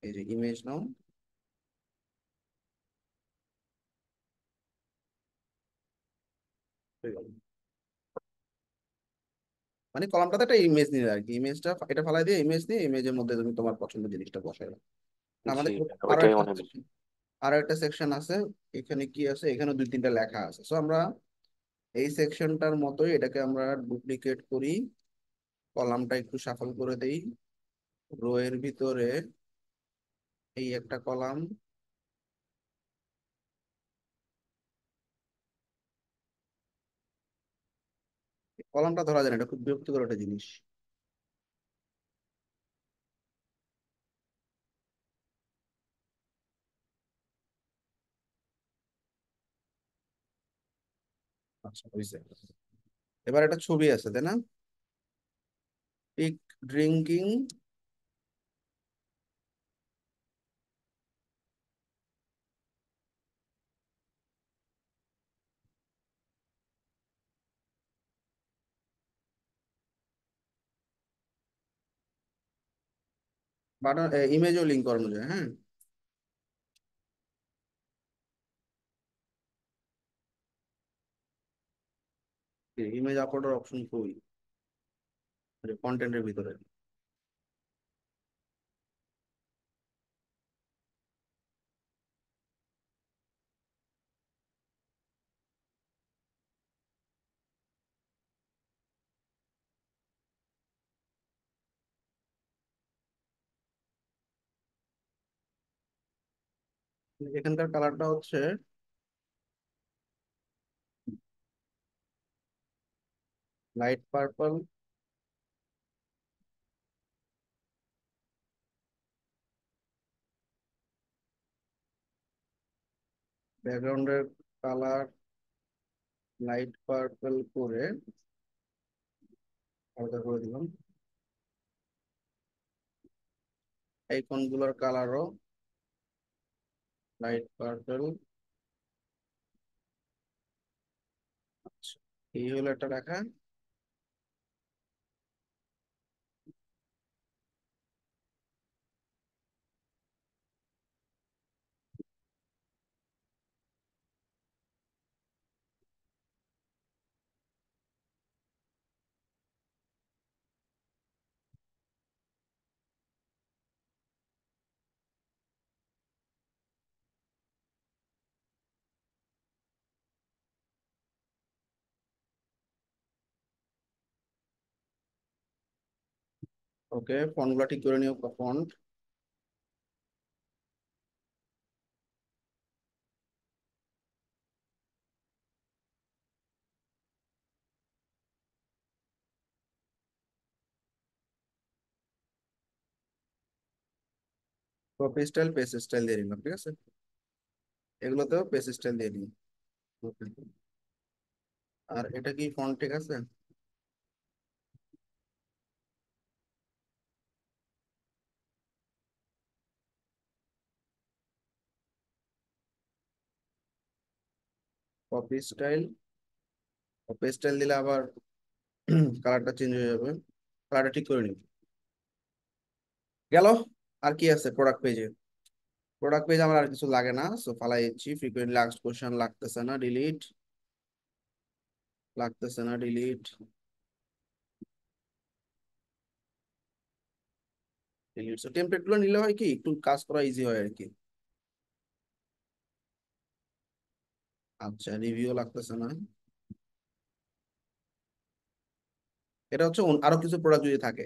এই যে ইমেজ নাও, হয়ে গেল। মানে কলামটাতে একটা ইমেজ নিয়ে আর কি, ইমেজটা এটা ফালাই দিয়ে ইমেজ নিয়ে ইমেজের মধ্যে তুমি তোমার পছন্দের জিনিসটা বসাই দাও। জি, আমাদের আরো ওইটাই একটা মনে section, আরো একটা সেকশন আছে। এখানে কি আছে? এখানে দুই তিনটা লেখা আছে। সো আমরা এই সেকশনটার মতোই এটাকে আমরা ডুপ্লিকেট করি, কলামটা একটু শাফল করে দেই। রো এর ভিতরে এই একটা কলাম, কলামটা ধরা যায় না, এটা খুব বিরক্তিকর একটা জিনিস। আচ্ছা, হয়েছে। এবার একটা ছবি আছে, তাই না? পিক ড্রিঙ্কিং বাটন ইমেজও লিঙ্ক করানো যায়, হ্যাঁ। ইমেজ আপলোডের অপশন কই, কন্টেন্টের ভিতরে। এখানকার কালারটা হচ্ছে লাইট পার্পল, ব্যাকগ্রাউন্ডের কালার লাইট পার্পল করে হালকা করে দিলাম। আইকন গুলোর কালারও লাইট পার্পল। আচ্ছা, এই হলো একটা লেখা। ওকে, ফন্ট গুলো ঠিক করে নিও। Font copy style, page style দিয়ে নিলাম, ঠিক আছে। এগুলোতেও পেজ স্টাইল দিয়ে নিই। Okay. আর এটা কি ফন্ট ঠিক আছে? কপি স্টাইল, কপি স্টাইল দিলে আবার কালারটা চেঞ্জ হয়ে যাবে। কালারটা ঠিক করে নিই। গেল। আর কি আছে প্রোডাক্ট পেজে? প্রোডাক্ট পেজ আমার আর কিছু লাগে না, সো ফালাই দিচ্ছি। ফ্রিকোয়েন্টলি আস্কড কোশ্চেন লাগতেছে না, ডিলিট। লাগতেছে না, ডিলিট। ডিলিট। সো টেমপ্লেট গুলো নিলে হয় কি, একটু কাজ করা ইজি হয় আর কি। আচ্ছা, রিভিউ লাগতেছে না। এটা হচ্ছে আরো কিছু প্রোডাক্ট যদি থাকে,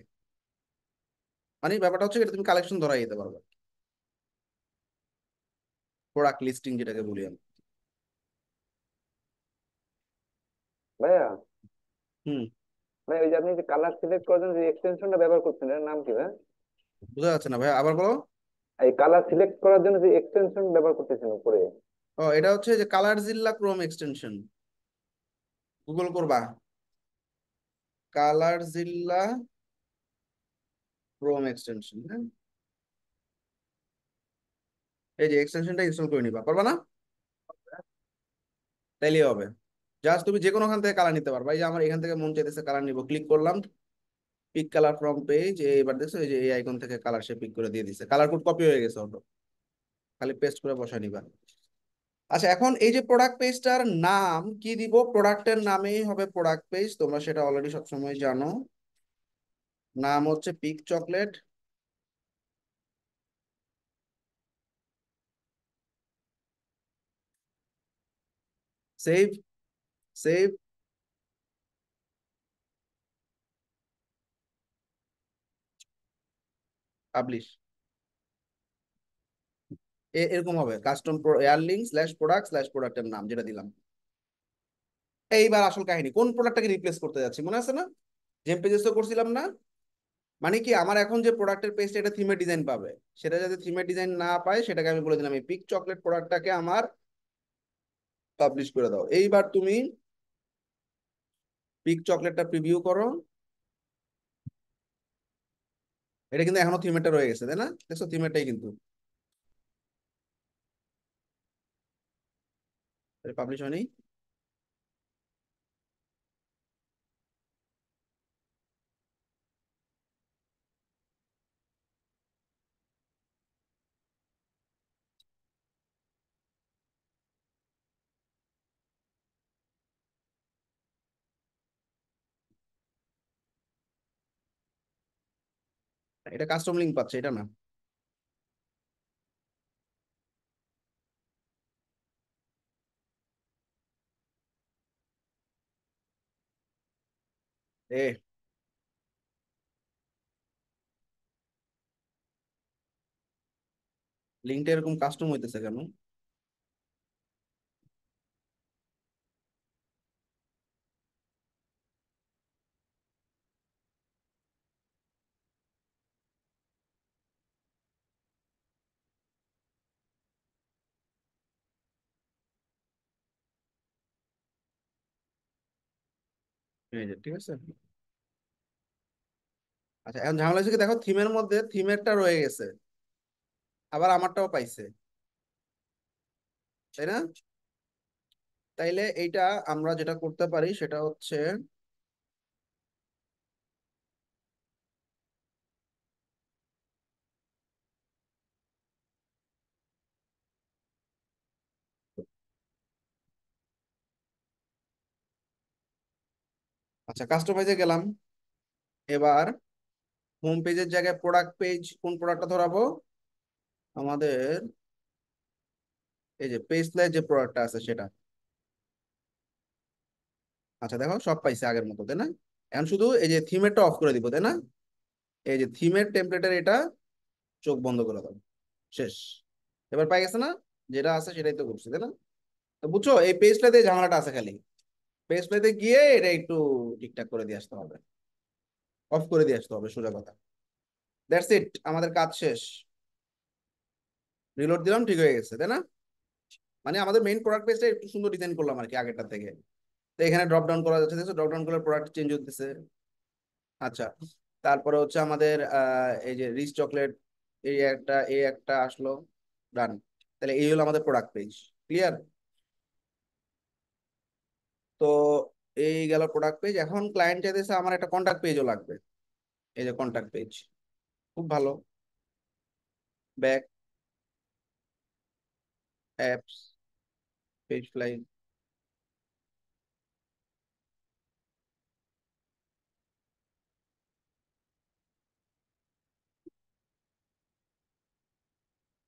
মানে ব্যাপারটা হচ্ছে এটা তুমি কালেকশন ধরাই যেতে পারবে। প্রোডাক্ট লিস্টিং যেটাকে বলি আমি। ভাইয়া, হুম। ভাই ওই যে আপনি যে কালার সিলেক্ট করার জন্য যে এক্সটেনশনটা ব্যবহার করছেন এর নাম কি ভাই? বোঝা যাচ্ছে না ভাই, আবার বলো। এই কালার সিলেক্ট করার জন্য যে এক্সটেনশন ব্যবহার করতেছেন উপরে। ও, এটা হচ্ছে যে কালার জিল্লা ক্রোম এক্সটেনশন। গুগল করবা কালার জিল্লা ক্রোম এক্সটেনশন, হ্যাঁ। এই যে এক্সটেনশনটা ইনস্টল করে নিবা, পারবা না? তাইলেই হবে। জাস্ট তুমি যে কোনোখান থেকে কালার নিতে পারবা। এই যে আমার এখান থেকে মন চাইতেছে কালার নিব, ক্লিক করলাম, পিক কালার ফ্রম পেজ। এবার দেখছো এই যে এই আইকন থেকে কালার সে পিক করে দিয়ে দিছে, কালার কোড কপি হয়ে গেছে অটো। খালি পেস্ট করে বসা নিবা। আচ্ছা, এখন এই যে প্রোডাক্ট পেজটার নাম কি দিব? প্রোডাক্টের নামেই হবে প্রোডাক্ট পেজ, তোমরা সেটা অলরেডি সবসময় জানো। নাম হচ্ছে Peak chocolate. Save, save, publish. এরকম হবে custom air link slash product slash প্রোডাক্টের নাম যেটা দিলাম। এইবার আসল কাহিনী, কোন প্রোডাক্টটাকে রিপ্লেস করতে যাচ্ছি মনে আছে না? জেম পেজেস তো করছিলাম না? মানে কি, আমার এখন যে প্রোডাক্টের পেজটা এটা থিমের ডিজাইন পাবে, সেটা যাতে থিমের ডিজাইন না পায় সেটাকে আমি বলে দিলাম এই পিক চকলেট প্রোডাক্টটাকে আমার পাবলিশ করে দাও। এইবার তুমি পিক চকলেটটা প্রিভিউ করো। এটা কিন্তু এখনো থিমেরটা রয়ে গেছে, তাই না? দেখছো থিমেরটাই কিন্তু পাবলিশ হয়নি। এটা কাস্টম লিঙ্ক পাচ্ছে, এটা না। এ লিঙ্কটা এরকম কাস্টম হইতেছে কেন? এই যে ঠিক আছে। আচ্ছা, এখন ঝামেলা হচ্ছে কি, দেখো থিমের মধ্যে থিমেরটা রয়ে গেছে, আবার আমারটাও পাইছে, তাই না? তাইলে এইটা আমরা যেটা করতে পারি সেটা হচ্ছে, আচ্ছা কাস্টমাইজে গেলাম, এবার হোম পেজের জায়গায় প্রোডাক্ট পেজ, কোন প্রোডাক্টটা ধরাবো? আমাদের এই যে পেজ লাইট যে প্রোডাক্টটা আছে সেটা। আচ্ছা দেখো সব পাইছে আগের মতো, তাই না? এখন শুধু এই যে থিমেরটা অফ করে দিব, তাই না? এই যে থিমের টেমপ্লেটের এটা চোখ বন্ধ করে দাও, শেষ। এবার পাই গেছে না? যেটা আছে সেটাই তো করছি, তাই না? তো বুঝছো, এই পেজটাতে ঝামেলাটা আছে খালি। পেজটাতে গিয়ে এটা একটু ঠিকঠাক করে দিয়ে আসতে হবে, অফ করে দিয়ে আসতে হবে, সোজা কথা। দ্যাটস ইট, আমাদের কাজ শেষ। রিলোড দিলাম, ঠিক হয়ে গেছে, তাই না? মানে আমাদের মেইন প্রোডাক্ট পেজটা একটু সুন্দর ডিজাইন করলাম আর কি আগেরটা থেকে। তো এখানে ড্রপ ডাউন করা যাচ্ছে, দেখছো ড্রপ ডাউন করলে প্রোডাক্ট চেঞ্জ হতেছে। আচ্ছা, তারপরে হচ্ছে আমাদের এই যে রিচ চকলেট, এই একটা আসলো, ডান। তাহলে এই হলো আমাদের প্রোডাক্ট পেজ, ক্লিয়ার? তো এই গেল প্রোডাক্ট পেজ। এখন ক্লায়েন্ট চাইতেছে আমার একটা কন্টাক্ট পেজও লাগবে, এই যে কন্টাক্ট পেজ। খুব ভালো, ব্যাক, অ্যাপস, পেজ ফ্লাই।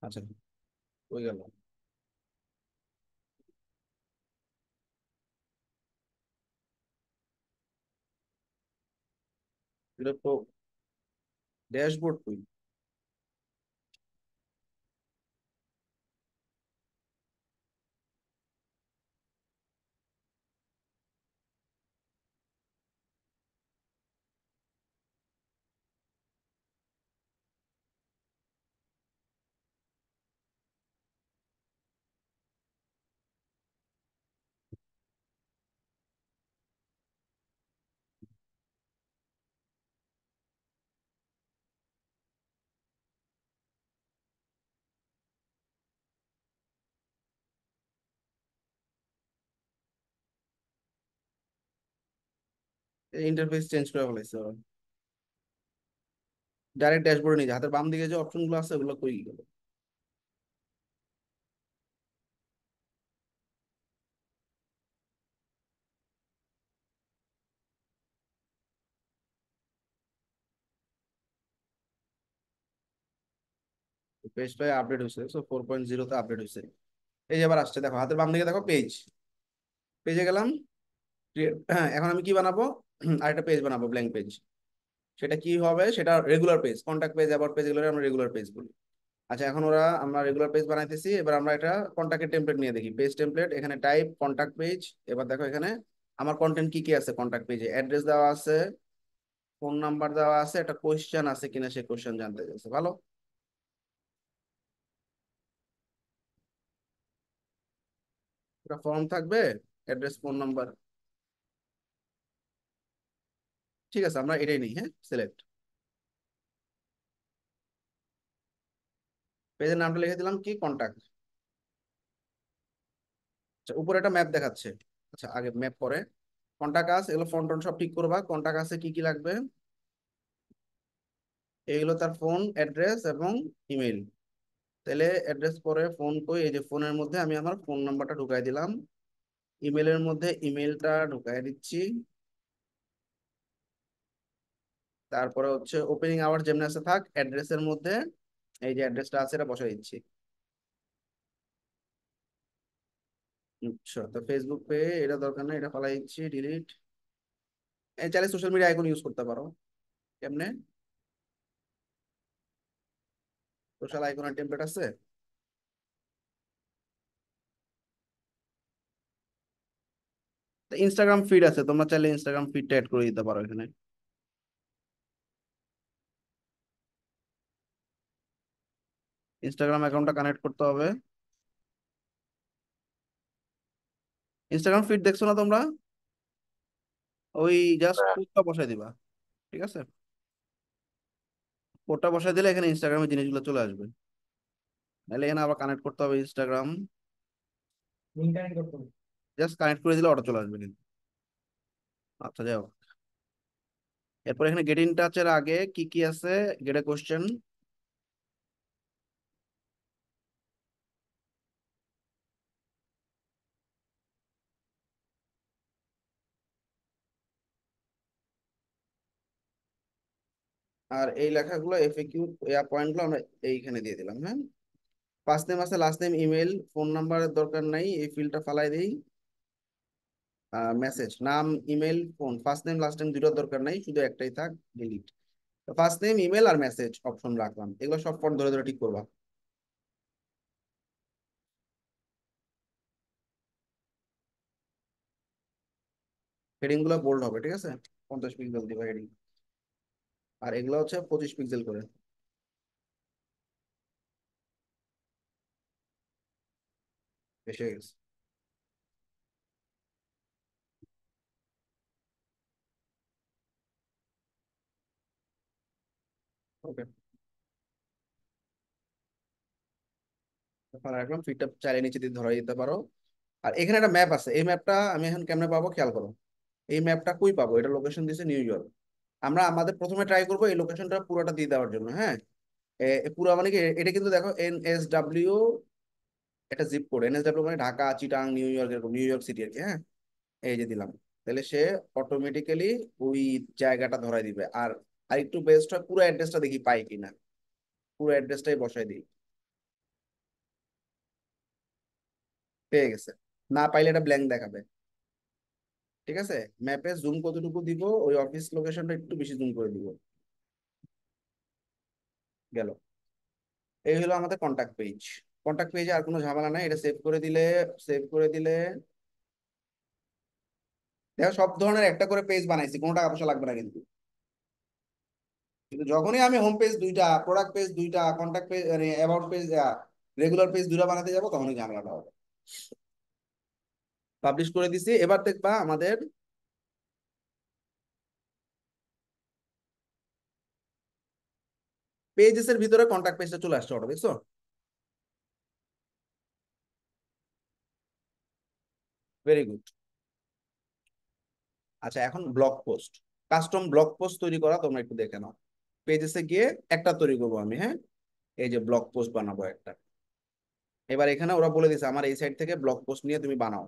আচ্ছা, হয়ে গেল। এটা তো ড্যাশবোর্ড তুই। ইন্টারফেস চেঞ্জ করে ফেলাইছে, ডাইরেক্ট ড্যাশবোর্ডে নিয়ে যা, হাতের বাম দিকে যে অপশন গুলো আছে ওগুলো কই গেল? পেজটা আপডেট হয়েছে, 4.0 তে আপডেট হয়েছে। এই যে আবার আসছে, দেখো হাতের বাম দিকে দেখো পেজ, পেজে গেলাম। হ্যাঁ, এখন আমি কি বানাবো? আরেকটা পেজ বানাবো, ব্ল্যাঙ্ক পেজ। সেটা কি হবে? সেটা regular page, contact page, about page, এগুলো আমরা রেগুলার পেজ বলি। আচ্ছা, এখন আমরা রেগুলার পেজ বানাইতেছি, এবার আমরা এটা কন্টাক্টের টেমপ্লেট নিয়ে দেখি, পেজ টেমপ্লেট, এখানে টাইপ কন্টাক্ট পেজ। এবার দেখো এখানে আমার কন্টেন্ট কি কি আছে কন্টাক্ট পেজে, অ্যাড্রেস দেওয়া আছে, ফোন নাম্বার দেওয়া আছে, একটা কোয়েশ্চেন আছে কিনা সেই কোয়েশ্চেন জানতে চাইছে, ভালো। একটা ফর্ম থাকবে, অ্যাড্রেস, ফোন নাম্বার। ঠিক আছে, আমরা এটাই নিই, হ্যাঁ, সিলেক্ট। পেজের নামটা লিখে দিলাম কি, কন্টাক্ট। আচ্ছা, উপরে একটা ম্যাপ দেখাচ্ছে। আচ্ছা, আগে ম্যাপ পরে কন্টাক্ট আস, এগুলো ফোন টোন সব ঠিক করবা। কন্টাক্ট আসে কি কি লাগবে? এইগুলো তার ফোন, অ্যাড্রেস এবং ইমেল। তাহলে অ্যাড্রেস পরে ফোন কই, এই যে ফোনের মধ্যে আমি আমার ফোন নাম্বারটা ঢুকাই দিলাম, ইমেলের মধ্যে ইমেলটা ঢুকাই দিচ্ছি। তারপরে হচ্ছে ওপেনিং আওয়ার যেমন আছে থাক, অ্যাড্রেসের মধ্যে এই যে অ্যাড্রেসটা আছে এটা বসাই দিচ্ছি। আচ্ছা, তো ফেসবুক পে এটা দরকার নেই, এটা ফালাই দিচ্ছি, ডিলিট। এই চাইলে সোশ্যাল মিডিয়া আইকন ইউজ করতে পারো। কেমনে? সোশ্যাল আইকনের টেমপ্লেট আছে। ইনস্টাগ্রাম ফিড আছে, তোমরা চাইলে ইনস্টাগ্রাম ফিডটা অ্যাড করে দিতে পারো এখানে। ইনস্টাগ্রাম অ্যাকাউন্টটা কানেক্ট করতে হবে। ইনস্টাগ্রাম ফিড দেখছো না তোমরা? ওই জাস্ট হ্যাঁ। কোডটা বসাই দিবা, ঠিক আছে? কোডটা বসাই দিলে এখানে ইনস্টাগ্রামের জিনিসগুলো চলে আসবে। নাহলে এখানে আবার কানেক্ট করতে হবে ইনস্টাগ্রাম। জাস্ট কানেক্ট করে দিলে অটো চলে আসবে কিন্তু। আচ্ছা, যাই হোক। এরপর এখানে গেট ইন টাচের আগে কি কি আছে? গেট এ কোশ্চেন, আর এই লেখাগুলো এফএকিউ পয়েন্ট গুলো আমরা এইখানে দিয়ে দিলাম। হ্যাঁ, ফার্স্ট নেম আছে, লাস্ট নেম, ইমেল, ফোন নাম্বারের দরকার নাই, এই ফিল্ডটা ফালাই দিই। মেসেজ, নাম, email, phone, first name last name দুটোর দরকার নাই, শুধু একটাই থাক, ডিলিট। ফার্স্ট নেম, ইমেল আর মেসেজ অপশন রাখলাম, এগুলো সব ফন্ট ধরে ধরে ঠিক করবা। হেডিং গুলো বোল্ড হবে, ঠিক আছে? 50 পিক্সেল দিবা হেডিং। আর এগুলো হচ্ছে 25 পিক্সেল করে। বেশি হয়ে গেছে। ওকে, রাখলাম। ফিটটা চাইলে নিচে দিয়ে ধরাই দিতে পারো। আর এখানে একটা ম্যাপ আছে, এই ম্যাপটা আমি এখন কেমনে পাবো খেয়াল করো। এই ম্যাপটা কই পাবো? এটা লোকেশন দিছে নিউ ইয়র্ক। আমরা আমাদের প্রথমে ট্রাই করবো এই লোকেশনটা পুরোটা দিয়ে দেওয়ার জন্য। হ্যাঁ, পুরো মানে কি, এটা কিন্তু দেখো NSW, এটা জিপ কোড। NSW মানে ঢাকা, চিটাং, নিউ ইয়র্ক, এরকম নিউ ইয়র্ক সিটি আর কি। হ্যাঁ, এই যে দিলাম। তাহলে সে অটোমেটিক্যালি ওই জায়গাটা ধরাই দিবে। আর আরেকটু বেস্ট হয় পুরো অ্যাড্রেসটা দেখি পাই কিনা, পুরো অ্যাড্রেসটাই বসাই দিই। পেয়ে গেছে। না পাইলে এটা ব্ল্যাঙ্ক দেখাবে, ঠিক আছে? ম্যাপে জুম কতটুকু দিব, ওই অফিস লোকেশনটা একটু বেশি জুম করে দিব। গেল। এই হলো আমাদের কন্টাক্ট পেজ। কন্টাক্ট পেজে আর কোনো ঝামেলা নাই, এটা সেভ করে দিলে, সেভ করে দিলে দেখো সব ধরনের একটা করে পেজ বানাইছি, কোনো টাকা পয়সা লাগবে না কিন্তু। কিন্তু যখনই আমি হোম পেজ দুইটা, প্রোডাক্ট পেজ দুইটা, কন্টাক্ট পেজ মানে অ্যাবাউট পেজ, রেগুলার পেজ দুইটা বানাতে যাবো, তখনই ঝামেলাটা হবে। পাবলিশ করে দিছি, এবার দেখবা আমাদের পেজেস এর ভিতরে কন্টাক্ট পেজটা চলে আসছে অটো, দেখছো? Very good. আচ্ছা, এখন blog post, custom blog post তৈরি করা তোমরা একটু দেখে নাও। পেজেসে গিয়ে একটা তৈরি করবো আমি। হ্যাঁ, এই যে ব্লগ পোস্ট বানাবো একটা। এবার এখানে ওরা বলে দিছে আমার এই সাইড থেকে ব্লগ পোস্ট নিয়ে তুমি বানাও।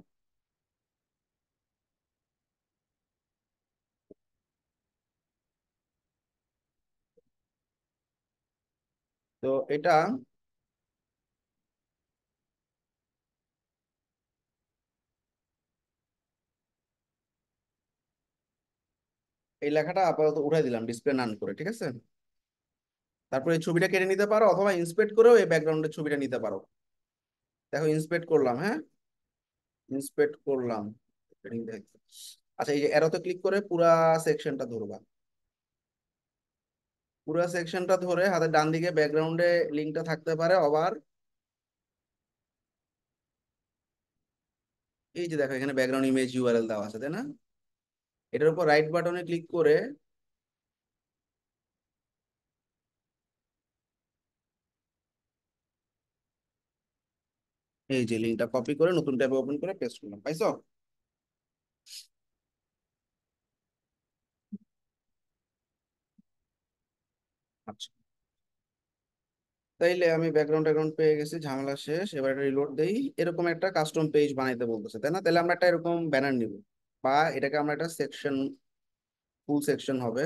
তো এটা, এই লেখাটা আপাতত উঠাই দিলাম ডিসপ্লে নান করে, ঠিক আছে? তারপর এই ছবিটা কেটে নিতে পারো, অথবা ইন্সপেক্ট করেও এই ব্যাকগ্রাউন্ডের ছবিটা নিতে পারো। দেখো ইন্সপেক্ট করলাম। হ্যাঁ, ইন্সপেক্ট করলাম। আচ্ছা, এই যে অ্যারোতে ক্লিক করে পুরা সেকশনটা ধরবা। পুরা সেকশনটা ধরে হাতের ডান দিকে ব্যাকগ্রাউন্ডে লিঙ্কটা থাকতে পারে। আবার এই যে দেখো এখানে ব্যাকগ্রাউন্ড ইমেজ ইউআরএল দেওয়া আছে, তাই না? এটার উপর রাইট বাটনে ক্লিক করে এই যে লিঙ্কটা কপি করে নতুন ট্যাবে ওপেন করে পেস্ট করলাম, পাইছো? আচ্ছা, তাইলে আমি ব্যাকগ্রাউন্ড ট্যাকগ্রাউন্ড পেয়ে গেছি, ঝামেলা শেষ। এবার এটা রিলোড দেই। এরকম একটা কাস্টম পেজ বানাইতে বলতেছে, তাই না? তাহলে আমরা একটা এরকম ব্যানার নিব, বা এটাকে আমরা একটা সেকশন, ফুল সেকশন হবে।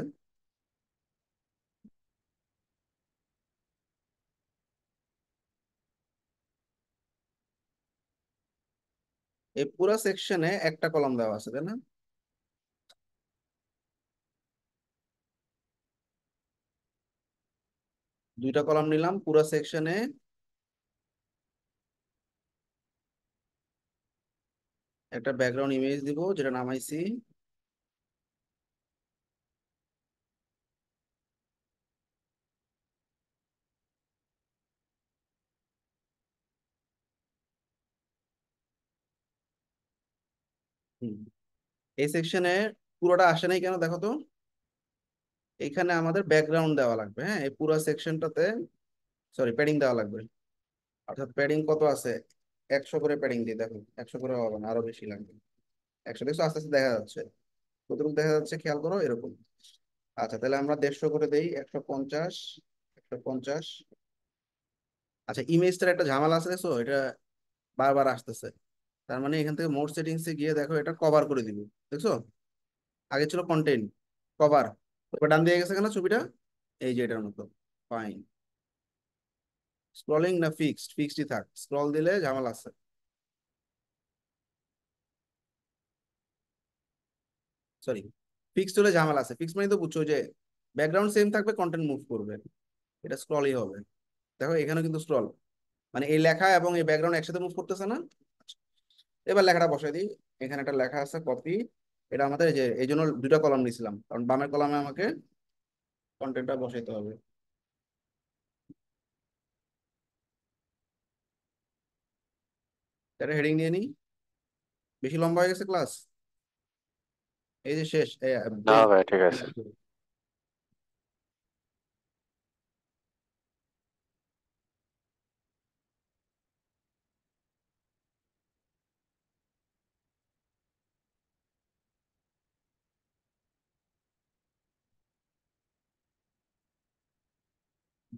এই পুরো সেকশনে একটা কলাম দেওয়া আছে, তাই না? দুইটা কলাম নিলাম পুরো সেকশনে। একটা ব্যাকগ্রাউন্ড ইমেজ দিব যেটা নামাইছি। হুম। এই সেকশনে পুরোটা আসে নাই কেন দেখো তো। এখানে আমাদের ব্যাকগ্রাউন্ড দেওয়া লাগবে, হ্যাঁ, এই পুরো সেকশনটাতে সরি প্যাডিং দেওয়া লাগবে। অর্থাৎ প্যাডিং কত আছে, 100 করে প্যাডিং দিয়ে দেখো, 100 করে হবে না, আরো বেশি লাগবে। 100 দেখছো আস্তে আস্তে দেখা যাচ্ছে, কতটুকু দেখা যাচ্ছে খেয়াল করো এরকম। আচ্ছা তাহলে আমরা 150 করে দেই, 150, 150। আচ্ছা ইমেজটার একটা ঝামেলা আছে দেখছো, এটা বারবার আসতেছে। তার মানে এখান থেকে মোড সেটিংসে গিয়ে দেখো এটা কভার করে দিব। দেখছো, আগে ছিল কন্টেন্ট, কভার, এবার ডান দিয়ে গেছে কেন ছবিটা, এই যে এটার মতো। ফাইন। স্ক্রলিং না ফিক্সড, ফিক্সডই থাক, স্ক্রল দিলে ঝামেলা আছে। সরি, ফিক্সড হলে ঝামেলা আছে। ফিক্স মানে তো বুঝছো যে ব্যাকগ্রাউন্ড সেম থাকবে, কন্টেন্ট মুভ করবে, এটা স্ক্রলই হবে। দেখো এখানে কিন্তু স্ক্রল, মানে এই লেখা এবং এই ব্যাকগ্রাউন্ড একসাথে মুভ করতেছে না। এবার লেখাটা বসাই দিই। এখানে একটা লেখা আছে কপি, এটা আমাদের এই যে এই জন্য দুটা কলাম নিয়েছিলাম, কারণ বামের কলামে আমাকে কন্টেন্টটা বসাইতে হবে। এটা হেডিং নিয়ে নিই, বেশি লম্বা হয়ে গেছে ক্লাস, এই যে শেষ না ভাই, ঠিক আছে।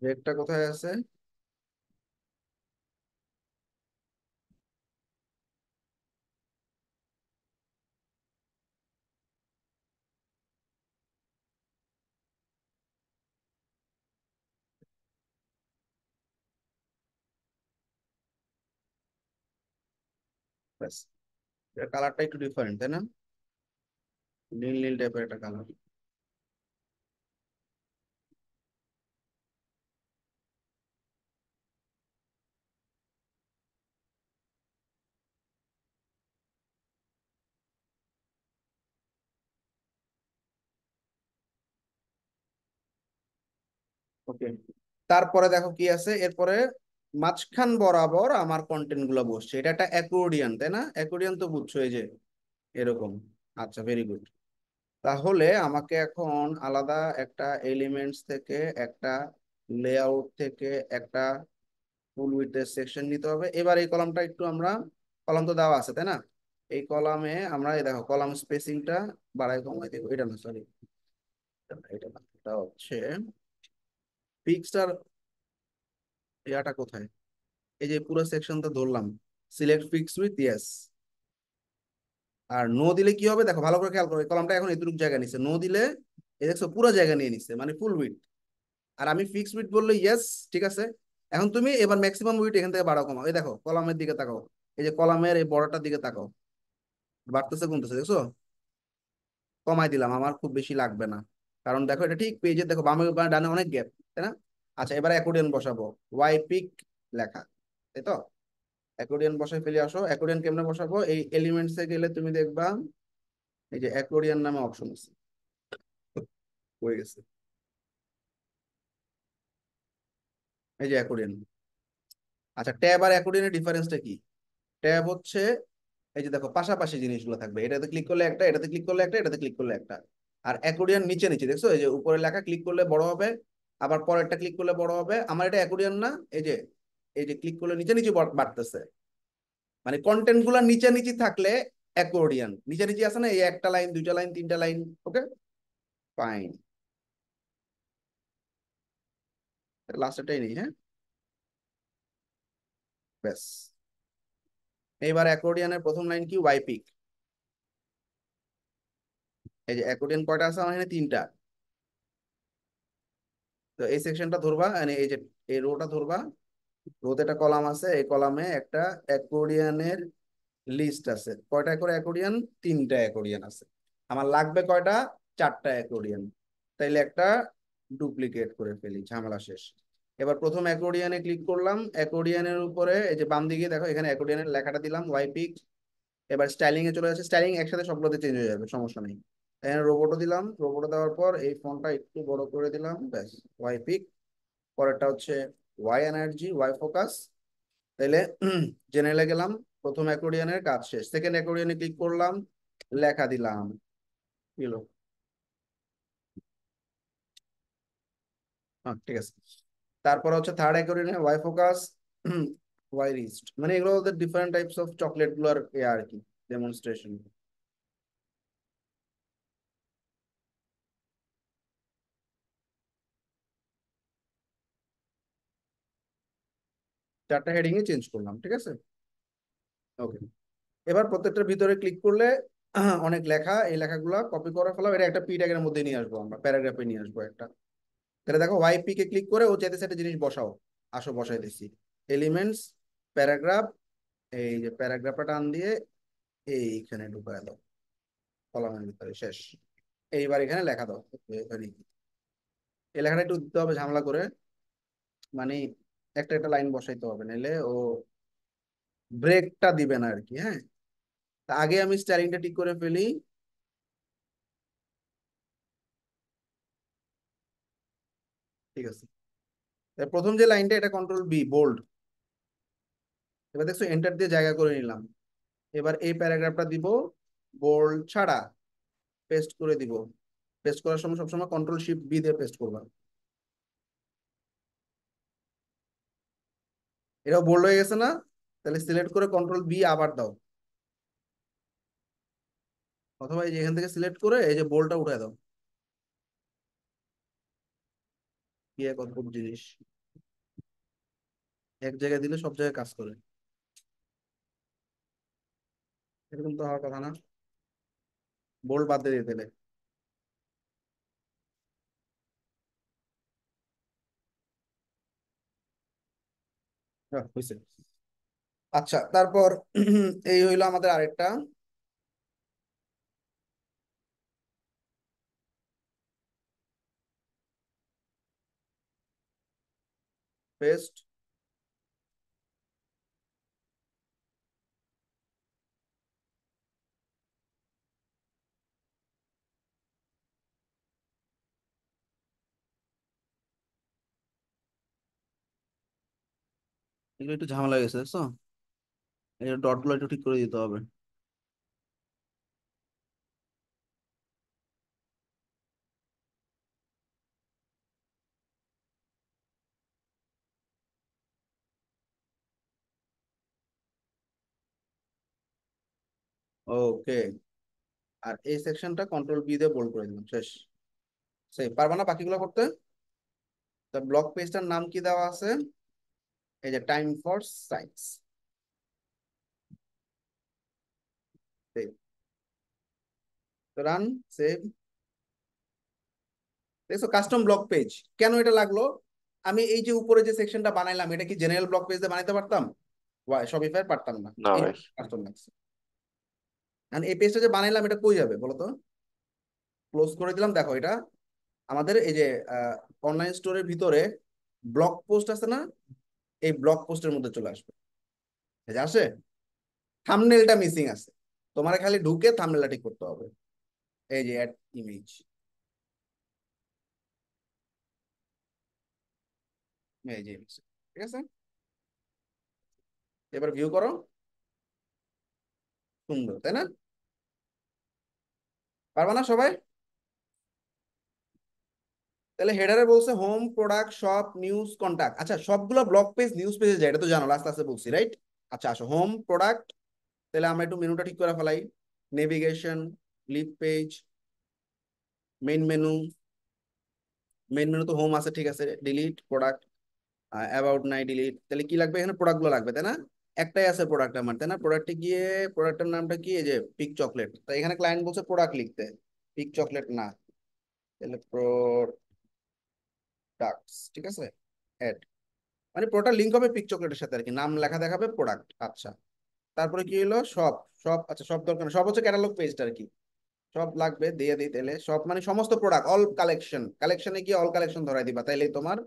ব্রেকটা কোথায় আছে? ব্যাস, এর কালারটা একটু ডিফারেন্ট তাই না, নীল নীল টাইপের একটা কালার। ওকে, তারপরে দেখো কি আছে এরপরে, মাঝখান বরাবর আমার কন্টেন্ট গুলো বসছে, এটা একটা অ্যাকোর্ডিয়ান তাই না, অ্যাকোর্ডিয়ান তো বুঝছো এই যে এরকম। আচ্ছা ভেরি গুড। তাহলে আমাকে এখন আলাদা একটা এলিমেন্টস থেকে, একটা লেআউট থেকে একটা ফুল উইডথের সেকশন নিতে হবে। এবার এই কলামটা একটু আমরা, কলাম তো দেওয়া আছে তাই না, এই কলামে আমরা এই দেখো কলাম স্পেসিংটা বাড়াই কমাই দেবো। এটা না সরি, এটা না, এটা হচ্ছে পিক্সটার। ইয়াটা কোথায়, এই যে পুরো সেকশনটা ধরলাম, সিলেক্ট ফিক্স উইথ ইয়েস। আর নো দিলে কি হবে দেখো ভালো করে খেয়াল করো, এই কলামটা এখন এতটুকু জায়গা নিচ্ছে, নো দিলে এই দেখছো পুরো জায়গা নিয়ে নিচ্ছে, মানে ফুল উইথ। আর আমি ফিক্স উইথ বললে ইয়েস, ঠিক আছে। এখন তুমি এবার ম্যাক্সিমাম উইথ এখান থেকে বাড়াও কমাও, এই দেখো কলামের দিকে তাকাও, এই যে কলামের এই বড়টার দিকে তাকাও, বাড়তেছে কমতেছে দেখছো। কমাই দিলাম, আমার খুব বেশি লাগবে না, কারণ দেখো এটা ঠিক পেজে দেখো বামে বামে ডানে অনেক গ্যাপ, তাই না। আচ্ছা এবার অ্যাকর্ডিয়ন বসাবো, ওয়াই পিক লেখা, তাই তো। অ্যাকর্ডিয়ন বসাই ফেলে আসো। অ্যাকর্ডিয়ন কেমনে বসাবো, এই এলিমেন্টসে গেলে তুমি দেখবা এই যে অ্যাকর্ডিয়ন নামে অপশন আছে, হয়ে গেছে, এই যে অ্যাকর্ডিয়ন। আচ্ছা ট্যাব আর অ্যাকর্ডিয়নের ডিফারেন্সটা কি? ট্যাব হচ্ছে এই যে দেখো পাশাপাশি জিনিসগুলো থাকবে, এটাতে ক্লিক করলে একটা, এটাতে ক্লিক করলে একটা, এটাতে ক্লিক করলে একটা। আর অ্যাকর্ডিয়ন নিচে নিচে দেখছো, এই যে উপরে লেখা ক্লিক করলে বড় হবে, আবার পরেরটা ক্লিক করলে বড় হবে। আমার এটা অ্যাকর্ডিয়ন না, এই যে এই যে ক্লিক করলে নিচে নিচে বাড়তেছে, মানে কন্টেন্ট গুলা নিচে নিচে থাকলে অ্যাকর্ডিয়ন। নিচে নিচে আছে না, এই একটা লাইন দুইটা লাইন তিনটা লাইন। ওকে ফাইন, লাস্টেরটাই নেই, হ্যাঁ ব্যাস। এইবার অ্যাকর্ডিয়নের প্রথম লাইন কি, ওয়াই পিক। এই যে অ্যাকর্ডিয়ন কয়টা আছে আমার এখানে, তিনটা। তো এই সেকশনটা ধরবা, মানে এই যে এই রোটা ধরবা, রোতে একটা কলাম আছে, এই কলামে একটা অ্যাকর্ডিয়নের লিস্ট আছে কয়টা করে অ্যাকর্ডিয়ন? 3টা অ্যাকর্ডিয়ন আছে। আমার লাগবে কয়টা? 4টা অ্যাকর্ডিয়ন। তাইলে একটা ডুপ্লিকেট করে ফেলি, ঝামেলা শেষ। এবার প্রথম অ্যাকর্ডিয়নে ক্লিক করলাম, অ্যাকর্ডিয়নের উপরে এই যে বাম দিকে দেখো এখানে অ্যাকর্ডিয়নের লেখাটা দিলাম ওয়াই পিক। এবার স্টাইলিং এ চলে যাচ্ছে, স্টাইলিং একসাথে সবগুলোতে চেঞ্জ হয়ে যাবে, সমস্যা নেই। এখানে রোবটও দিলাম, রোবটও দেওয়ার পর এই ফন্টটা একটু বড় করে দিলাম, ব্যাস ওয়াই পিক। পরেরটা হচ্ছে ওয়াই এনার্জি, ওয়াই ফোকাস। তাইলে জেনারেলে গেলাম, প্রথম অ্যাকর্ডিয়নের কাজ শেষ। সেকেন্ড অ্যাকর্ডিয়নে ক্লিক করলাম, লেখা দিলাম, কি হলো? হ্যাঁ ঠিক আছে। তারপর হচ্ছে থার্ড অ্যাকর্ডিয়নে ওয়াই ফোকাস, ওয়াই রিস্ট, মানে এগুলো ওদের ডিফারেন্ট টাইপস অফ চকলেট গুলোর আর কি ডেমনস্ট্রেশন। চারটা হেডিং এ চেঞ্জ করলাম, ঠিক আছে। ওকে, এবার প্রত্যেকটার ভিতরে ক্লিক করলে অনেক লেখা, এই লেখাগুলো কপি করে ফেলাম, এটা একটা পি ট্যাগের মধ্যে নিয়ে আসবো, আমরা প্যারাগ্রাফে নিয়ে আসবো একটা। তাহলে দেখো ওয়াই পি কে ক্লিক করে ও চাইতে সেটা জিনিস বসাও, আসো বসাই দিচ্ছি। এলিমেন্টস, প্যারাগ্রাফ, এই যে প্যারাগ্রাফটা টান দিয়ে এইখানে ঢুকায় দাও কলামের ভিতরে, শেষ। এইবার এখানে লেখা দাও এখানে। এই লেখাটা একটু দিতে হবে ঝামেলা করে, মানে একটা একটা লাইন বসাইতে হবে, নাহলে ও ব্রেকটা দিবে না আর কি। হ্যাঁ, তা আগে আমি স্টাইলিংটা ঠিক করে ফেলি। ঠিক আছে, প্রথম যে লাইনটা এটা কন্ট্রোল বি, বোল্ড। এবার দেখছো এন্টার দিয়ে জায়গা করে নিলাম। এবার এই প্যারাগ্রাফটা দিব বোল্ড ছাড়া, পেস্ট করে দিব। পেস্ট করার সময় সবসময় কন্ট্রোল শিফট বি দিয়ে পেস্ট করবা। এটাও বোল্ড হয়ে গেছে না? তাহলে সিলেক্ট করে কন্ট্রোল বি আবার দাও, অথবা এই যে এখান থেকে সিলেক্ট করে এই যে বোল্ডটা উঠে দাও। কি এক অদ্ভুত জিনিস, এক জায়গায় দিলে সব জায়গায় কাজ করে, এরকম তো হওয়ার কথা না। বোল্ড বাদ দিয়ে দিলে হয়েছে। আচ্ছা, তারপর এই হইলো আমাদের আরেকটা পেস্ট। এগুলো একটু ঝামেলা হয়ে গেছে দেখছো, এই ডট গুলো একটু ঠিক করে দিতে হবে। ওকে, আর এই সেকশনটা কন্ট্রোল বি দিয়ে বোল্ড করে দিলাম, শেষ। সেই পারবা না বাকিগুলো করতে? তা ব্লক পেজটার নাম কি দেওয়া আছে? এই যে time for science. Run, save. দেখছো কাস্টম ব্লক পেজ কেন এটা লাগলো? আমি এই যে উপরে যে সেকশনটা বানাইলাম, এটা কি জেনারেল ব্লক পেজ দিয়ে বানাইতে পারতাম? শপিফাই পারতাম না, না এই ভাই। কাস্টম লাগছে। আর এই পেজটা যে বানাইলাম এটা কই যাবে বলো তো? ক্লোজ করে দিলাম, দেখো এটা আমাদের এই যে অনলাইন স্টোরের ভিতরে ব্লগ পোস্ট আছে না, এই ব্লগ পোস্টের মধ্যে চলে আসবে। এই যে আসে, থাম্বনেলটা মিসিং আছে, তোমার খালি ঢুকে থাম্বনেলটা ঠিক করতে হবে। এই যে অ্যাড ইমেজ, এই যে image। ঠিক আছে, এবার ভিউ করো, সুন্দর তাই না? পারবা না সবাই? তাহলে হেডারে বলছে home, product, shop, news, contact. আচ্ছা, সবগুলো ব্লগ পেজ নিউজ পেজে যায়, এটা তো জানো, লাস্ট লাস্টে বলছি, রাইট? আচ্ছা আসো হোম, প্রোডাক্ট। তাহলে আমরা একটু মেনুটা ঠিক করে ফেলাই। Navigation, live page, main menu. Main menu তো হোম আছে, ঠিক আছে, ডিলিট প্রোডাক্ট, অ্যাবাউট নাই, ডিলিট। তাহলে কি লাগবে এখানে? প্রোডাক্ট গুলো লাগবে তাই না? একটাই আছে প্রোডাক্ট আমার, তাই না? প্রোডাক্টে গিয়ে প্রোডাক্টের নামটা কি? এই যে পিক চকলেট। তাই এখানে ক্লায়েন্ট বলছে প্রোডাক্ট লিখতে, পিক চকলেট না। তাহলে প্রোডাক্টস, ঠিক আছে, অ্যাড। মানে প্রোডাক্ট লিঙ্ক হবে পিক চকলেটের সাথে আর কি, নাম লেখা দেখাবে প্রোডাক্ট। আচ্ছা, তারপরে কি হলো সব, সব আচ্ছা সব দরকার না, সব হচ্ছে ক্যাটালগ পেজটা আর কি। সব লাগবে দিয়ে দিই তাহলে, সব মানে সমস্ত প্রোডাক্ট অল কালেকশন, কালেকশনে গিয়ে অল কালেকশন ধরাই দিবা, তাইলে তোমার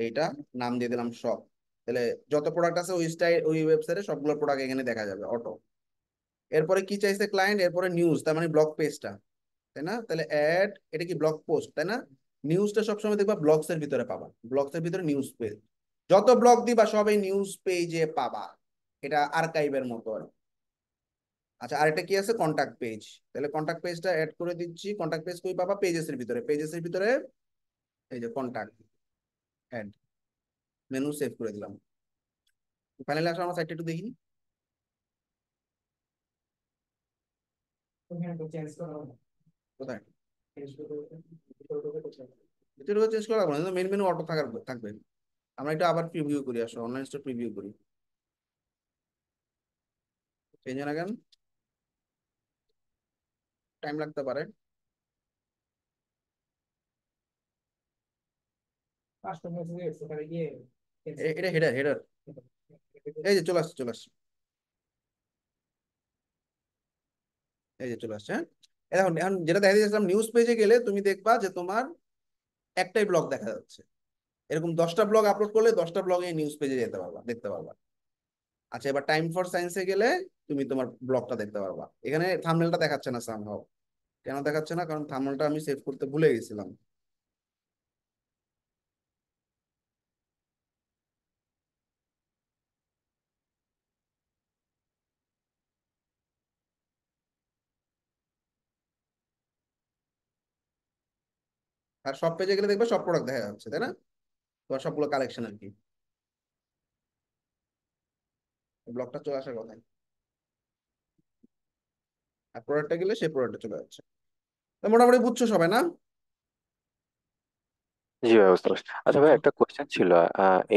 এইটা নাম দিয়ে দিলাম সব। তাহলে যত প্রোডাক্ট আছে ওই স্টাইল ওই ওয়েবসাইটে সবগুলো প্রোডাক্ট এখানে দেখা যাবে অটো। এরপরে কি চাইছে ক্লায়েন্ট, এরপরে নিউজ, তার মানে ব্লগ পেজটা, তাই না? তাহলে অ্যাড, এটা কি ব্লগ পোস্ট তাই না? নিউজটা সবসময় দেখবা ব্লগস এর ভিতরে পাবা, ব্লগস এর ভিতরে নিউজ পেজ, যত ব্লগ দিবা সব এই নিউজ পেজে পাবা, এটা আর্কাইভের মতো আর কি। আচ্ছা আরেকটা কি আছে, কন্টাক্ট পেজ, তাহলে কন্টাক্ট পেজটা অ্যাড করে দিচ্ছি। কন্টাক্ট পেজ কই পাবা, পেজেস এর ভিতরে, পেজেস এর ভিতরে এই যে কন্টাক্ট, অ্যাড, মেনু সেভ করে দিলাম। ফাইনালি আসলে আমার সাইটটা একটু দেখি। কোথায় ভিতরে চেঞ্জ করা লাগবে না, মেন মেনু অটো থাকার থাকবে। আমরা এটা আবার প্রিভিউ করি, আসলে অনলাইন স্টোর প্রিভিউ করি, চেঞ্জ না কেন, টাইম লাগতে পারে। এটা হেডার, হেডার এই যে চলে আসছে, চলে আসছে, এই যে চলে আসছে। হ্যাঁ এখন এখন যেটা দেখা যাচ্ছিলাম, নিউজ পেজে গেলে তুমি দেখবা যে তোমার একটাই ব্লগ দেখা যাচ্ছে, এরকম 10টা ব্লগ আপলোড করলে 10টা ব্লগে নিউজ পেজে যেতে পারবা, দেখতে পারবা। আচ্ছা এবার টাইম ফর সায়েন্সে গেলে তুমি তোমার ব্লগটা দেখতে পারবা, এখানে থাম্বনেলটা দেখাচ্ছে না সামহাও। কেন দেখাচ্ছে না, কারণ থাম্বনেলটা আমি সেভ করতে ভুলে গেছিলাম। আর সব পেজে গেলে দেখবে সব প্রোডাক্ট দেখা যাচ্ছে, তাই না? তোমার সবগুলো কালেকশন আর কি, ব্লগটা চলে আসার কথা। আর প্রোডাক্টটা গেলে সেই প্রোডাক্টটা চলে যাচ্ছে। তো মোটামুটি বুঝছো সবাই না? জি ভাই, বুঝতে পারছি। আচ্ছা ভাই, একটা কোশ্চেন ছিল।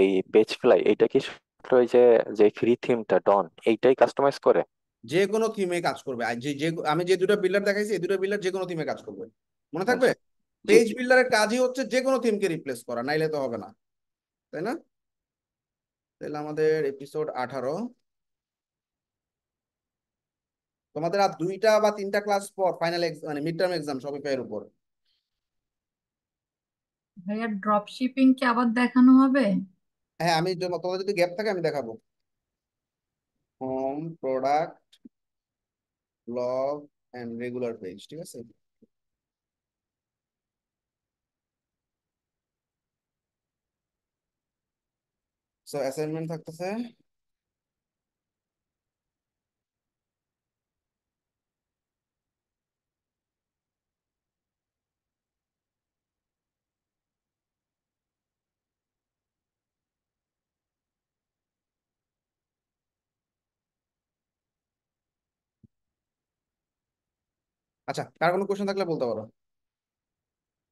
এই পেজ ফ্লাই এটা কি শুধুমাত্র ওই যে যে ফ্রি থিমটা ডন এইটাই কাস্টমাইজ করে? যে কোনো থিমে কাজ করবে, আর যে যে আমি যে দুটো বিল্ডার দেখাইছি এই দুটো বিল্ডার যে কোনো থিমে কাজ করবে, মনে থাকবে। আচ্ছা। জি পেজ জি। বিল্ডারের কাজই হচ্ছে যে কোনো থিমকে রিপ্লেস করা, নাইলে তো হবে না, তাই না? তাহলে আমাদের এপিসোড 18, তোমাদের আর 2টা বা 3টা ক্লাস পর ফাইনাল মানে মিড টার্ম এক্সাম শপিফাই এর উপর। ভাইয়া ড্রপ শিপিং কি আবার দেখানো হবে? হ্যাঁ আমি তোমাদের যদি গ্যাপ থাকে আমি দেখাবো, home, product, blog and regular page, ঠিক আছে। সো অ্যাসাইনমেন্ট থাকতেছে, আচ্ছা কার কোনো কোশ্চেন থাকলে বলতে পারো।